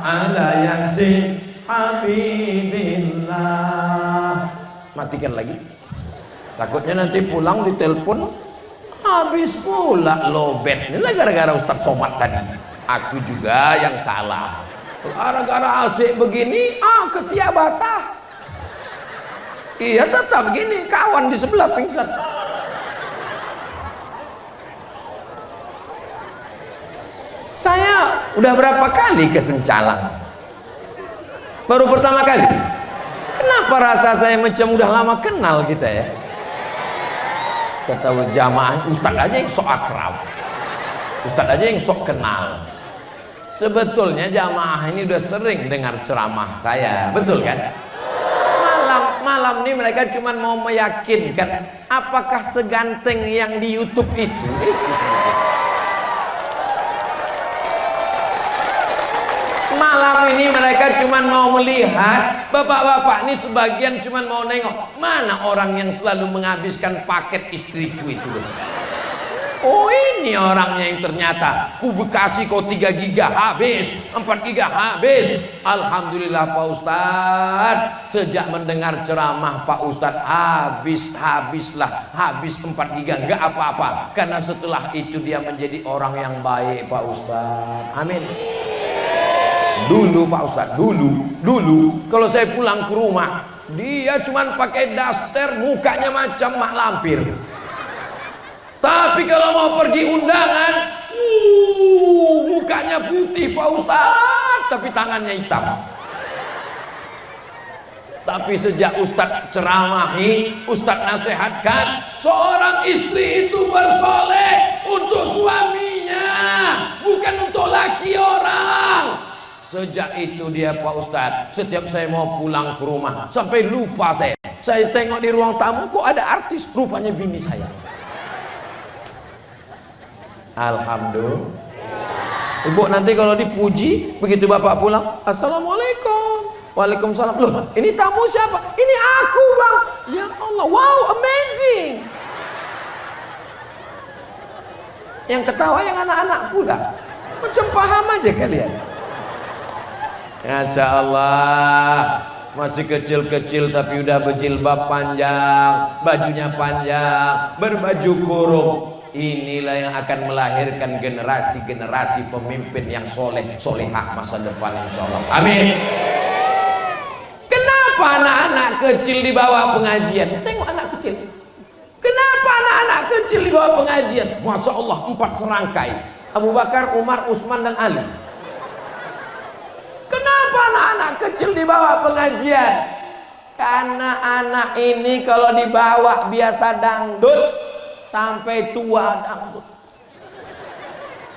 ala yasin habibillah. Matikan lagi, takutnya nanti pulang ditelepon habis pula lobet. Ini gara-gara Ustadz Somad tadi. Aku juga yang salah. Gara-gara asik begini, ketiak basah. Iya tetap gini, kawan di sebelah pingsan. Saya udah berapa kali ke Sencalang? Baru pertama kali. Kenapa rasa saya macam udah lama kenal kita ya? Kata jamaah, Ustadz aja yang sok akrab, Ustadz aja yang sok kenal. Sebetulnya jamaah ini udah sering dengar ceramah saya, betul kan? Malam ini mereka cuma mau meyakinkan apakah seganteng yang di YouTube itu. Malam ini mereka cuma mau melihat, bapak-bapak ini sebagian cuma mau nengok mana orang yang selalu menghabiskan paket istriku itu. Oh ini orangnya yang ternyata ku Bekasi kau 3 giga habis, 4 giga habis. Alhamdulillah Pak Ustadz, sejak mendengar ceramah Pak Ustadz habis 4 giga nggak apa-apa, karena setelah itu dia menjadi orang yang baik Pak Ustadz. Amin. Dulu Pak Ustadz, dulu kalau saya pulang ke rumah dia cuman pakai daster, mukanya macam mak lampir. Tapi kalau mau pergi undangan, mukanya putih Pak Ustadz, tapi tangannya hitam. Tapi sejak Ustadz ceramahi, Ustadz nasihatkan, seorang istri itu bersoleh untuk suaminya, bukan untuk laki orang. Sejak itu dia Pak Ustadz, setiap saya mau pulang ke rumah, sampai lupa saya tengok di ruang tamu, kok ada artis, rupanya bini saya. Alhamdulillah. Ibu nanti kalau dipuji, begitu bapak pulang, Assalamualaikum. Waalaikumsalam. Loh, ini tamu siapa? Ini aku bang. Ya Allah, wow, amazing. Yang ketawa yang anak-anak pula. Macam paham aja kalian. Masya Allah, masih kecil-kecil tapi udah berjilbab panjang, bajunya panjang, berbaju kurung. Inilah yang akan melahirkan generasi-generasi pemimpin yang soleh, solehah masa depan insya Allah. Amin. Kenapa anak-anak kecil dibawa pengajian? Tengok anak kecil. Kenapa anak-anak kecil dibawa pengajian? Masya Allah, 4 serangkai. Abu Bakar, Umar, Utsman dan Ali. Kenapa anak-anak kecil dibawa pengajian? Karena anak ini kalau dibawa biasa dangdut sampai tua dangdut.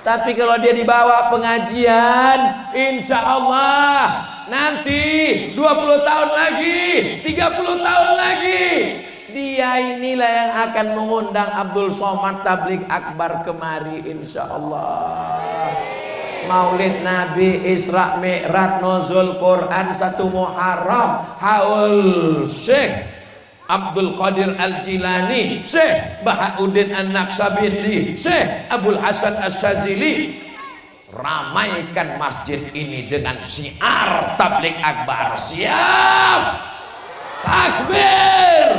Tapi kalau dia dibawa pengajian, insya Allah nanti 20 tahun lagi, 30 tahun lagi, dia inilah yang akan mengundang Abdul Somad Tabligh Akbar kemari insya Allah. Maulid Nabi, Isra Mi'raj, Nuzul Quran 1 Muharram, haul Syekh Abdul Qadir Al-Jilani, Syekh Bahauddin An-Naqsabindi, Syekh Abdul Hasan Asy-Syadzili. Ramaikan masjid ini dengan syiar Tabligh Akbar. Siap. Takbir.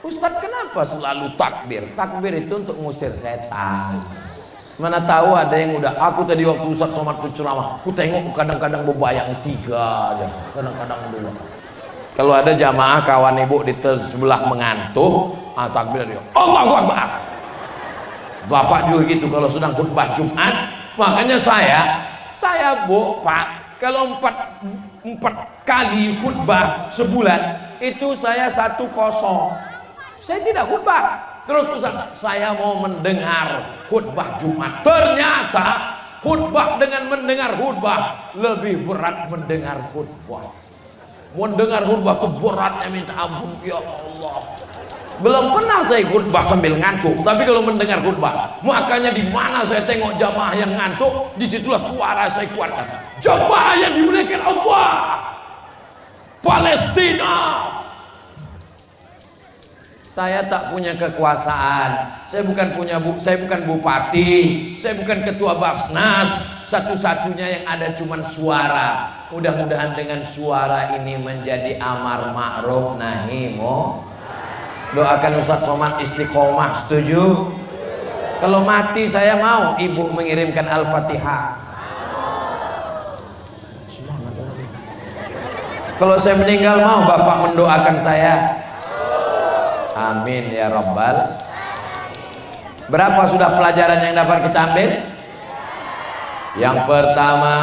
Ustadz, kenapa selalu takbir? Takbir itu untuk ngusir setan. Mana tahu ada yang udah, aku tadi waktu Ustadz Somad tuh ceramah, aku tengok kadang-kadang bebayang 3 aja, kadang-kadang 2. Kalau ada jamaah kawan ibu di sebelah mengantuk, takbir dia, Allahu Akbar. Bapak juga gitu kalau sedang khutbah Jumat. Makanya saya bu, Pak, kalau 4 kali khutbah sebulan itu saya 1-0. Saya tidak khutbah. Terus Ustaz, saya mau mendengar khutbah Jumat. Ternyata khutbah dengan mendengar khutbah lebih berat mendengar khutbah. Mendengar khutbah itu beratnya minta ampun, ya Allah. Belum pernah saya khutbah sambil ngantuk, tapi kalau mendengar khutbah, makanya di mana saya tengok jamaah yang ngantuk, disitulah suara saya keluarkan. Jamaah yang dimuliakan Allah, Palestina. Saya tak punya kekuasaan. Saya bukan bupati, saya bukan ketua Basnas. Satu-satunya yang ada cuman suara. Mudah-mudahan dengan suara ini menjadi amar ma'ruf nahi munkar. Doakan Ustadz Somad istiqomah, setuju? Kalau mati saya mau ibu mengirimkan Al-Fatihah. Kalau saya meninggal mau bapak mendoakan saya. Amin ya Rabbal. Berapa sudah pelajaran yang dapat kita ambil? Yang pertama,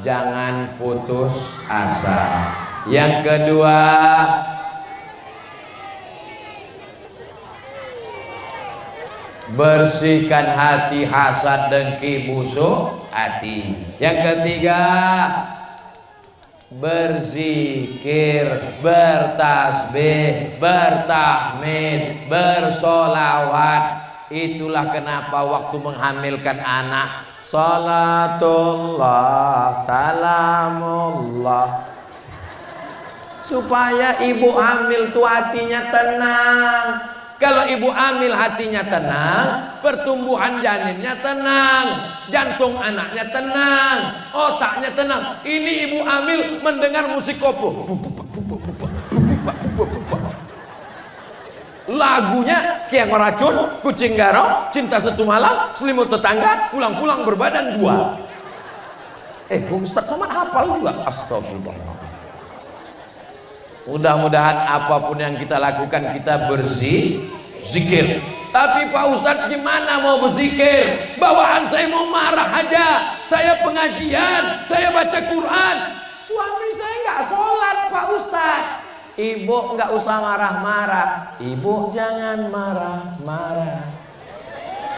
jangan putus asa. Yang kedua, bersihkan hati hasad, dengki, busuk hati. Yang ketiga, berzikir, bertasbih, bertahmid, bersolawat. Itulah kenapa waktu menghamilkan anak, salatullah, salamullah, supaya ibu hamil tuh hatinya tenang. Kalau ibu hamil hatinya tenang, pertumbuhan janinnya tenang, jantung anaknya tenang, otaknya tenang. Ini ibu hamil mendengar musik koplo, lagunya kayak ngeracun, kucing garong, cinta satu malam, selimut tetangga, pulang-pulang berbadan 2. Ustadz Somad hafal juga. Astagfirullah. Mudah-mudahan apapun yang kita lakukan kita berzikir. Tapi Pak Ustadz gimana mau berzikir? Bawaan saya mau marah aja. Saya pengajian, saya baca Quran. Suami saya nggak sholat Pak Ustadz. Ibu nggak usah marah-marah. Ibu jangan marah-marah.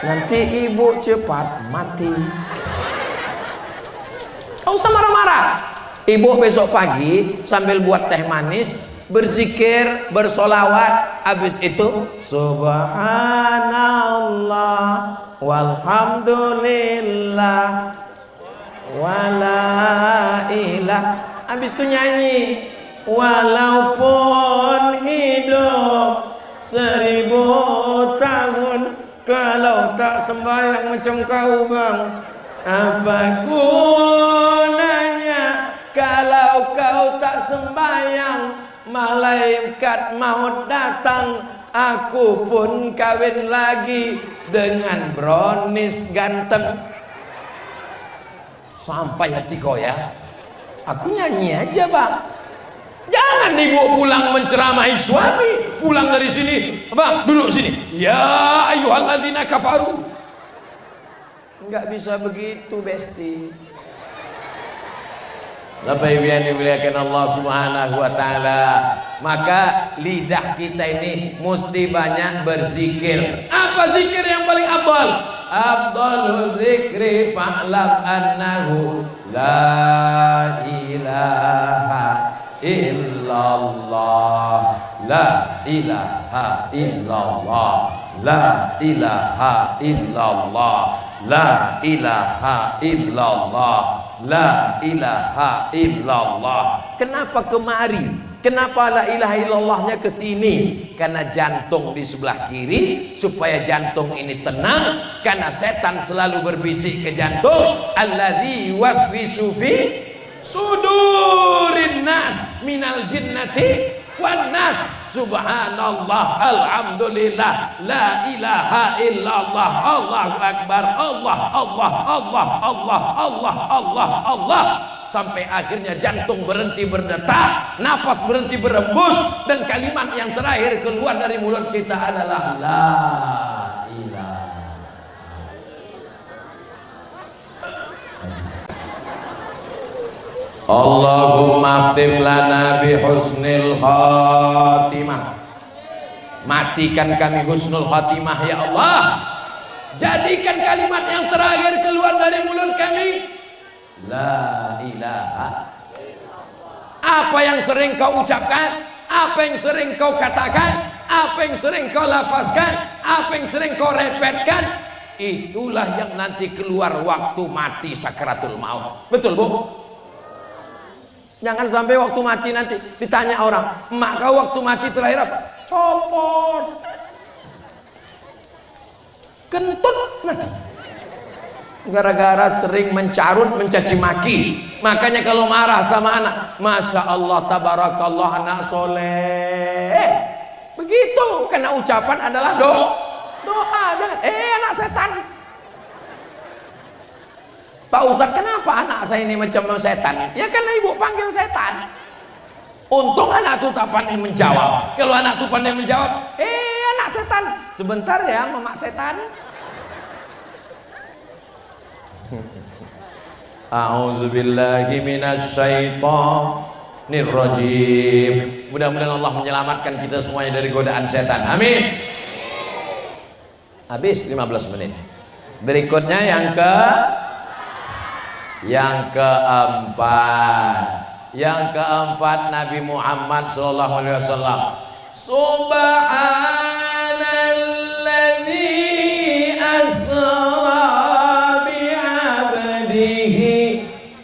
Nanti ibu cepat mati. Nggak usah marah-marah. Ibu besok pagi sambil buat teh manis, berzikir, bersolawat. Habis itu subhanallah walhamdulillah wala ilah. Habis itu nyanyi, walaupun hidup 1000 tahun, kalau tak sembahyang macam kau bang, apa gunanya? Kalau kau tak sembahyang, malaikat maut datang, aku pun kawin lagi dengan brownies ganteng. Sampai hati kau ya. Aku nyanyi aja bang. Jangan ibu pulang menceramahi suami. Pulang dari sini, bang duduk sini. Ya ayyuhalladzina kafaru. Enggak bisa begitu besti. Bapak Ibu yang dimuliakan Allah Subhanahu wa taala, maka lidah kita ini mesti banyak berzikir. Apa zikir yang paling afdal? Afdalul zikri fa'lam annahu la ilaha illallah, la ilaha illallah, la ilaha illallah, la ilaha illallah, la ilaha illallah. Kenapa kemari? Kenapa la ilaha illallahnya ke sini? Karena jantung di sebelah kiri, supaya jantung ini tenang. Karena setan selalu berbisik ke jantung, alladzi waswisu fi sudurin nas minal jinnati wan nas. Subhanallah, alhamdulillah, la ilaha illallah, Allahu akbar, Allah, Allah, Allah, Allah, Allah, Allah, Allah, sampai akhirnya jantung berhenti berdetak, napas berhenti berembus, dan kalimat yang terakhir keluar dari mulut kita adalah la ilaha. Allahumma khtim lana bi husnil khatimah. Matikan kami husnul khatimah ya Allah. Jadikan kalimat yang terakhir keluar dari mulut kami la ilaha. Apa yang sering kau ucapkan, apa yang sering kau katakan, apa yang sering kau lafazkan, apa yang sering kau repetkan, itulah yang nanti keluar waktu mati sakaratul maut. Betul Bu? Jangan sampai waktu mati nanti ditanya orang, emak kau waktu mati terakhir apa? Copot, kentut, mati. Gara-gara sering mencarut, mencaci maki. Makanya kalau marah sama anak, Masya Allah, tabarakallah, anak soleh. Begitu, karena ucapan adalah doa. Jangan, anak setan. Pak Ustadz, kenapa anak saya ini macam setan? Ya karena ibu panggil setan. Untung anak itu tak pandai menjawab. Kalau anak itu pandai menjawab, anak setan. Sebentar ya, mamak setan. A'udzubillahi minasyaitonir rajim. Mudah-mudahan Allah menyelamatkan kita semuanya dari godaan setan. Amin. Habis 15 menit. Berikutnya yang keempat. Yang keempat, Nabi Muhammad sallallahu alaihi wasallam. Subhanalladzi asra bi'abdihi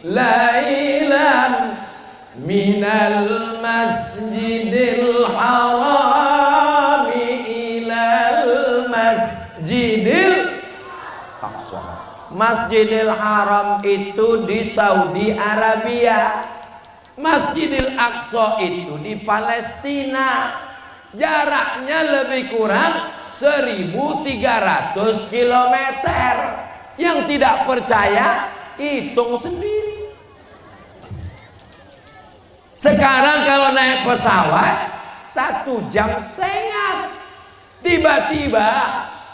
lailan minal masjidil haram ilal masjidil aqsa. Masjidil Haram itu di Saudi Arabia. Masjidil Aqsa itu di Palestina. Jaraknya lebih kurang 1.300 km. Yang tidak percaya, hitung sendiri. Sekarang kalau naik pesawat 1,5 jam. Tiba-tiba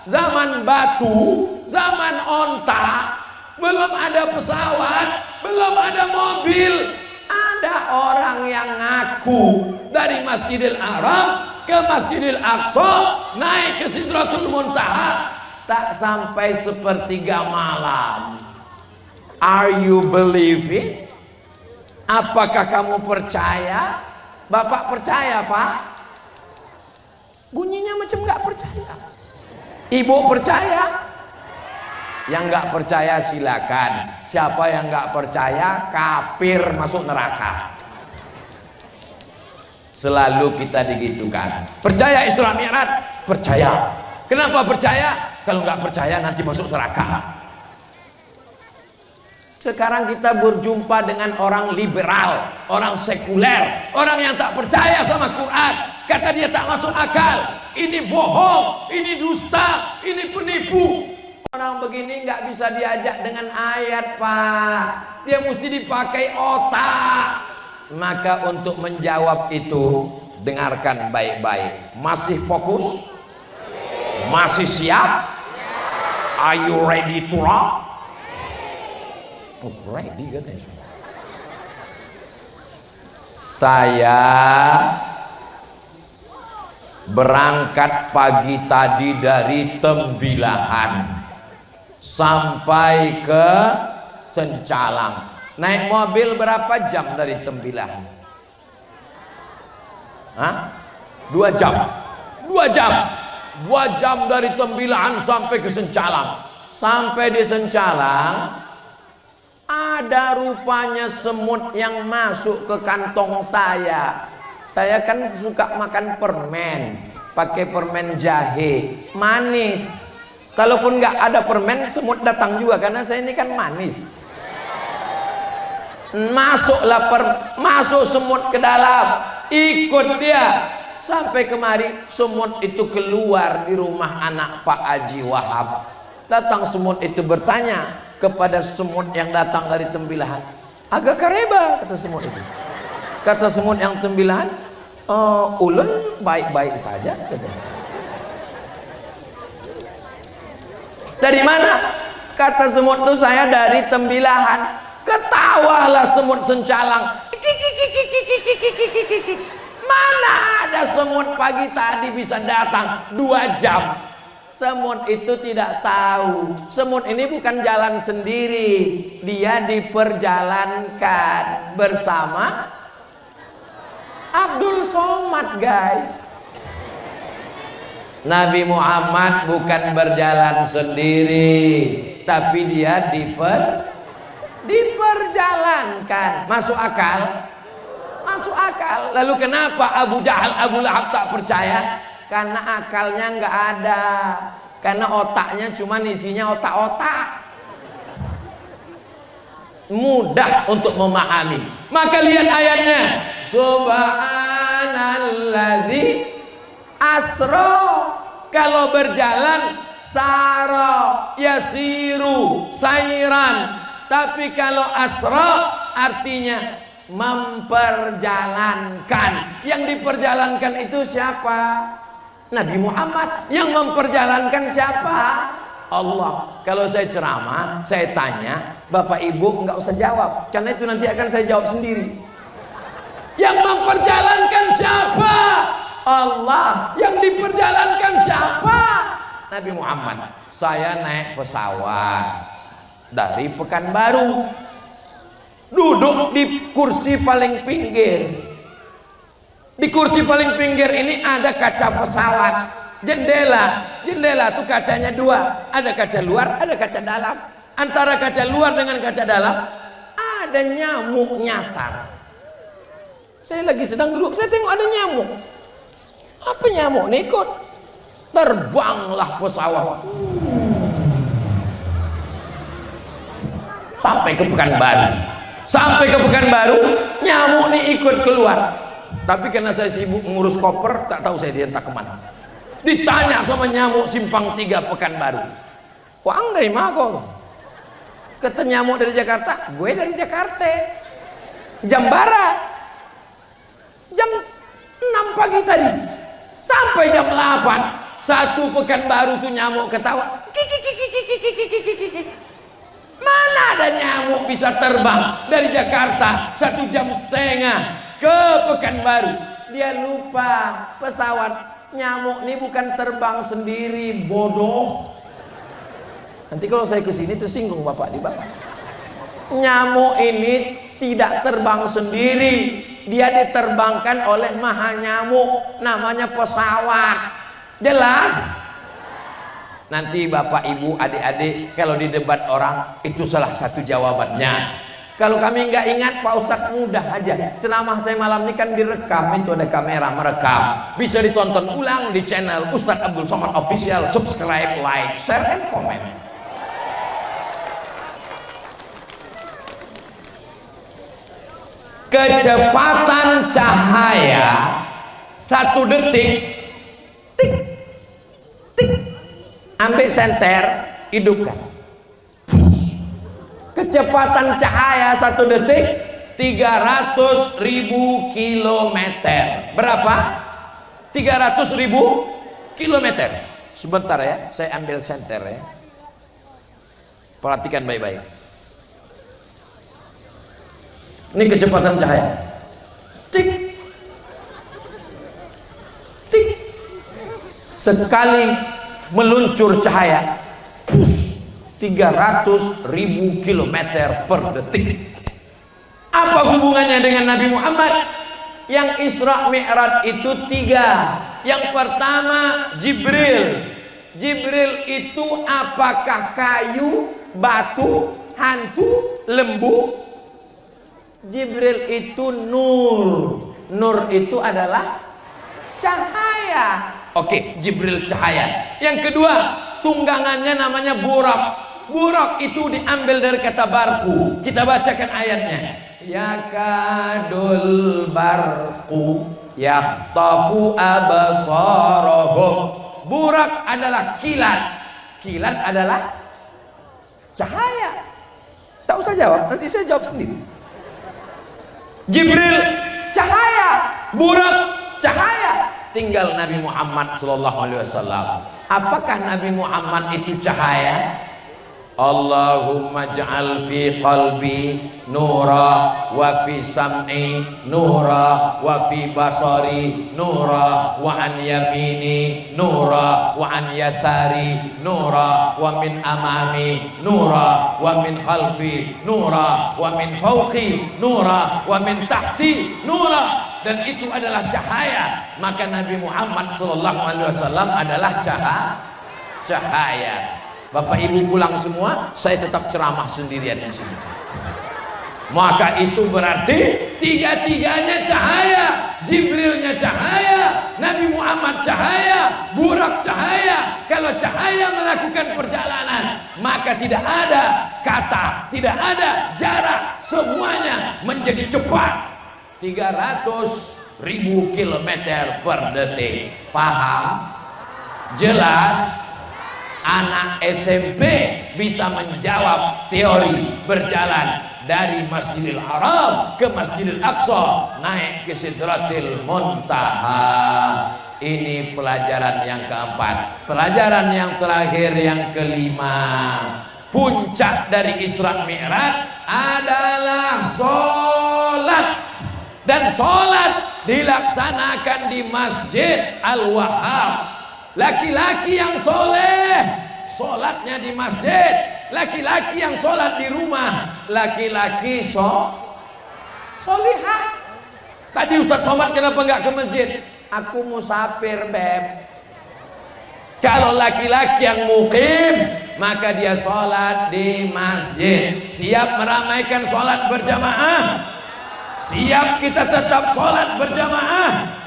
zaman batu, zaman onta, belum ada pesawat, belum ada mobil, ada orang yang ngaku dari Masjidil Haram ke Masjidil Aqsa, naik ke Sidratul Muntaha, tak sampai 1/3 malam. Are you believing? Apakah kamu percaya? Bapak percaya, Pak? Bunyinya macam nggak percaya. Ibu percaya? Yang nggak percaya silakan. Siapa yang nggak percaya kafir, masuk neraka. Selalu kita digitukan. Percaya Isra Mi'raj? Percaya. Kenapa percaya? Kalau nggak percaya nanti masuk neraka. Sekarang kita berjumpa dengan orang liberal, orang sekuler, orang yang tak percaya sama Quran. Kata dia tak masuk akal. Ini bohong, ini dusta, ini penipu. Orang begini nggak bisa diajak dengan ayat, Pak. Dia mesti dipakai otak. Maka untuk menjawab itu, dengarkan baik-baik. Masih fokus? Masih siap? Are you ready to rock? Oh, ready katanya semua. Saya berangkat pagi tadi dari Tembilahan sampai ke Sencalang. Naik mobil berapa jam dari Tembilahan? 2 jam. 2 jam. 2 jam dari Tembilahan sampai ke Sencalang. Sampai di Sencalang, ada rupanya semut yang masuk ke kantong saya. Saya kan suka makan permen, pakai permen jahe, manis. Kalaupun nggak ada permen, semut datang juga karena saya ini kan manis. masuk semut ke dalam, ikut dia sampai kemari. Semut itu keluar di rumah anak Pak Haji Wahab. Datang semut itu bertanya kepada semut yang datang dari Tembilahan, agak kareba, kata semut itu. Kata semut yang Tembilahan, ulun baik-baik saja, kata. Dari mana? Kata semut itu, saya dari Tembilahan. Ketawalah semut sencalang. Mana ada semut pagi tadi bisa datang 2 jam. Semut itu tidak tahu. Semut ini bukan jalan sendiri. Dia diperjalankan bersama Abdul Somad, guys. Nabi Muhammad bukan berjalan sendiri, tapi dia diperjalankan. Masuk akal? Masuk akal. Lalu kenapa Abu Jahal, Abu Lahab tak percaya? Karena akalnya nggak ada. Karena otaknya cuma isinya otak-otak. Mudah untuk memahami. Maka lihat ayatnya. Subhanalladzi asra. Kalau berjalan sara, yasiru, sairan. Tapi kalau asra artinya memperjalankan. Yang diperjalankan itu siapa? Nabi Muhammad. Yang memperjalankan siapa? Allah. Kalau saya ceramah, saya tanya, Bapak Ibu nggak usah jawab, karena itu nanti akan saya jawab sendiri. Yang memperjalankan siapa? Allah. Yang diperjalankan siapa? Nabi Muhammad. Saya naik pesawat dari Pekanbaru, duduk di kursi paling pinggir. Di kursi paling pinggir ini ada kaca pesawat, jendela. Jendela tuh kacanya 2, ada kaca luar, ada kaca dalam. Antara kaca luar dengan kaca dalam ada nyamuk nyasar. Saya lagi sedang duduk, saya tengok ada nyamuk. Apa nyamuk nih ikut? Terbanglah pesawat sampai ke Pekanbaru. Sampai ke Pekanbaru, nyamuk nih ikut keluar. Tapi karena saya sibuk ngurus koper, tak tahu saya diantar kemana. Ditanya sama nyamuk Simpang 3 Pekanbaru, "Wang dari mana kau?" Kata nyamuk, "Dari Jakarta." "Gue dari Jakarta." Jam barat. Jam 6 pagi tadi. Sampai jam 8. Satu Pekanbaru tuh nyamuk ketawa. Mana ada nyamuk bisa terbang dari Jakarta 1,5 jam ke Pekanbaru. Dia lupa pesawat nyamuk ini bukan terbang sendiri, bodoh. Nanti kalau saya kesini tersinggung bapak di bawah. Nyamuk ini tidak terbang sendiri, dia diterbangkan oleh maha nyamuk, namanya pesawat. Jelas? Nanti bapak ibu adik-adik kalau di debat orang itu salah satu jawabannya. Kalau kami nggak ingat Pak Ustadz, mudah aja. Ceramah saya malam ini kan direkam, itu ada kamera merekam. Bisa ditonton ulang di channel Ustadz Abdul Somad Official. Subscribe, like, share, and comment. Kecepatan cahaya 1 detik, tik, tik. Ambil senter, hidupkan. Kecepatan cahaya 1 detik 300.000 kilometer. Berapa? 300.000 kilometer. Sebentar ya, saya ambil senter ya. Perhatikan baik-baik. Ini kecepatan cahaya. Tik, tik. Sekali meluncur cahaya, 300.000 kilometer per detik. Apa hubungannya dengan Nabi Muhammad? Yang Isra Mi'raj itu 3. Yang pertama Jibril. Jibril itu apakah kayu, batu, hantu, lembu? Jibril itu nur. Nur itu adalah cahaya. Oke, Jibril cahaya. Yang kedua, tunggangannya namanya burak. Burak itu diambil dari kata barku. Kita bacakan ayatnya. yakadul barqu yakhtafu absarahum. Burak adalah kilat. Kilat adalah cahaya. Tak usah jawab, nanti saya jawab sendiri. Jibril cahaya, burak cahaya. Tinggal Nabi Muhammad SAW. Apakah Nabi Muhammad itu cahaya? Allahumma ja'al fi qalbi nura wa fi sam'i nura wa fi basari nura wa an yamini nura wa an yasari nura wa min amami nura wa min khalfi nura wa min fawqi nura wa min tahti nura. Dan itu adalah cahaya. Maka Nabi Muhammad SAW adalah cahaya. Bapak Ibu pulang semua, saya tetap ceramah sendirian di sini. Maka itu berarti tiga-tiganya cahaya. Jibrilnya cahaya, Nabi Muhammad cahaya, burak cahaya. Kalau cahaya melakukan perjalanan, maka tidak ada kata, tidak ada jarak, semuanya menjadi cepat. 300.000 kilometer per detik. Paham? Jelas? Anak SMP bisa menjawab teori berjalan dari Masjidil Haram ke Masjidil Aqsa, naik ke Sidratil Muntaha. Ini pelajaran yang keempat. Pelajaran yang terakhir, yang kelima, puncak dari Isra Mi'raj adalah sholat. Dan sholat dilaksanakan di Masjid Al-Wahhab. Laki-laki yang soleh, sholatnya di masjid. Laki-laki yang sholat di rumah, laki-laki solihah. Tadi Ustadz Somad kenapa nggak ke masjid? Aku musafir, Beb. Kalau laki-laki yang mukim, maka dia sholat di masjid. Siap meramaikan sholat berjamaah? Siap kita tetap sholat berjamaah?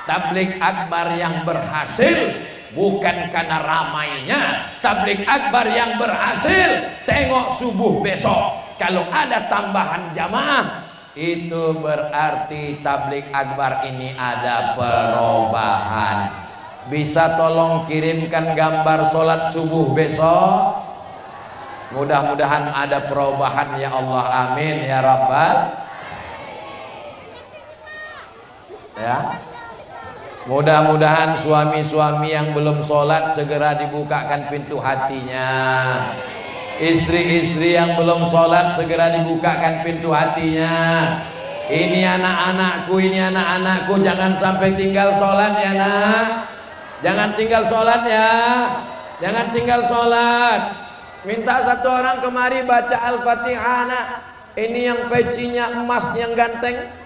Tabligh akbar yang berhasil bukan karena ramainya. Tabligh akbar yang berhasil, tengok subuh besok kalau ada tambahan jamaah, itu berarti tabligh akbar ini ada perubahan. Bisa tolong kirimkan gambar sholat subuh besok? Mudah-mudahan ada perubahan ya Allah, amin ya Rabbal. Ya, mudah-mudahan suami-suami yang belum sholat segera dibukakan pintu hatinya. Istri-istri yang belum sholat segera dibukakan pintu hatinya. Ini anak-anakku, jangan sampai tinggal sholat ya nak. Jangan tinggal sholat ya. Jangan tinggal sholat. Minta satu orang kemari baca Al-Fatihah nak. Ini yang pecinya emas yang ganteng.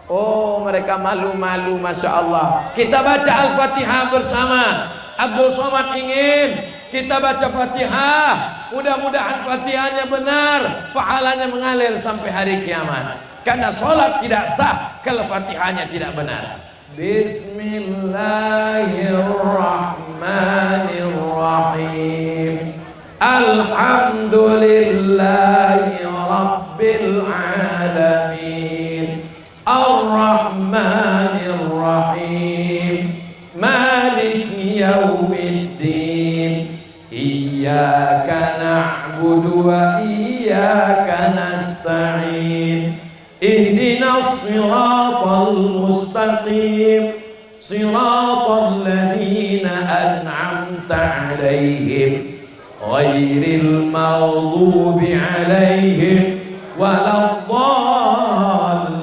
Oh, mereka malu-malu, Masya Allah. Kita baca Al-Fatihah bersama. Abdul Somad ingin kita baca Fatihah. Mudah-mudahan Fatihahnya benar, pahalanya mengalir sampai hari kiamat. Karena sholat tidak sah kalau Fatihahnya tidak benar. Bismillahirrahmanirrahim. Alhamdulillahi Rabbil Alamin. Ar-Rahmanir-Rahim. Maliki yaumiddin. Iyyaka na'budu wa iyyaka nasta'in. Ihdinas siratal mustaqim. Siratal ladzina an'amta 'alaihim ghairil maghdubi 'alaihim waladdallin.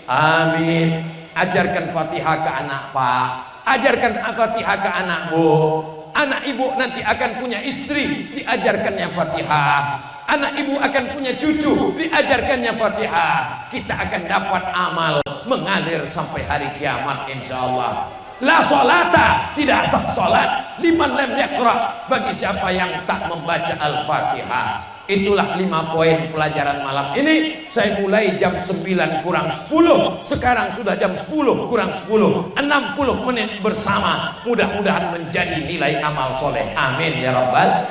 Amin. Ajarkan Fatihah ke anak Pak, ajarkan Fatihah ke anak Bu. Anak ibu nanti akan punya istri, diajarkannya Fatihah. Anak ibu akan punya cucu, diajarkannya Fatihah. Kita akan dapat amal mengalir sampai hari kiamat insyaallah. La sholata, tidak sah sholat liman lam yaqra, bagi siapa yang tak membaca Al-Fatihah. Itulah 5 poin pelajaran malam ini. Saya mulai jam 9 kurang 10. Sekarang sudah jam 10 kurang 10. 60 menit bersama. Mudah-mudahan menjadi nilai amal soleh. Amin ya Rabbal.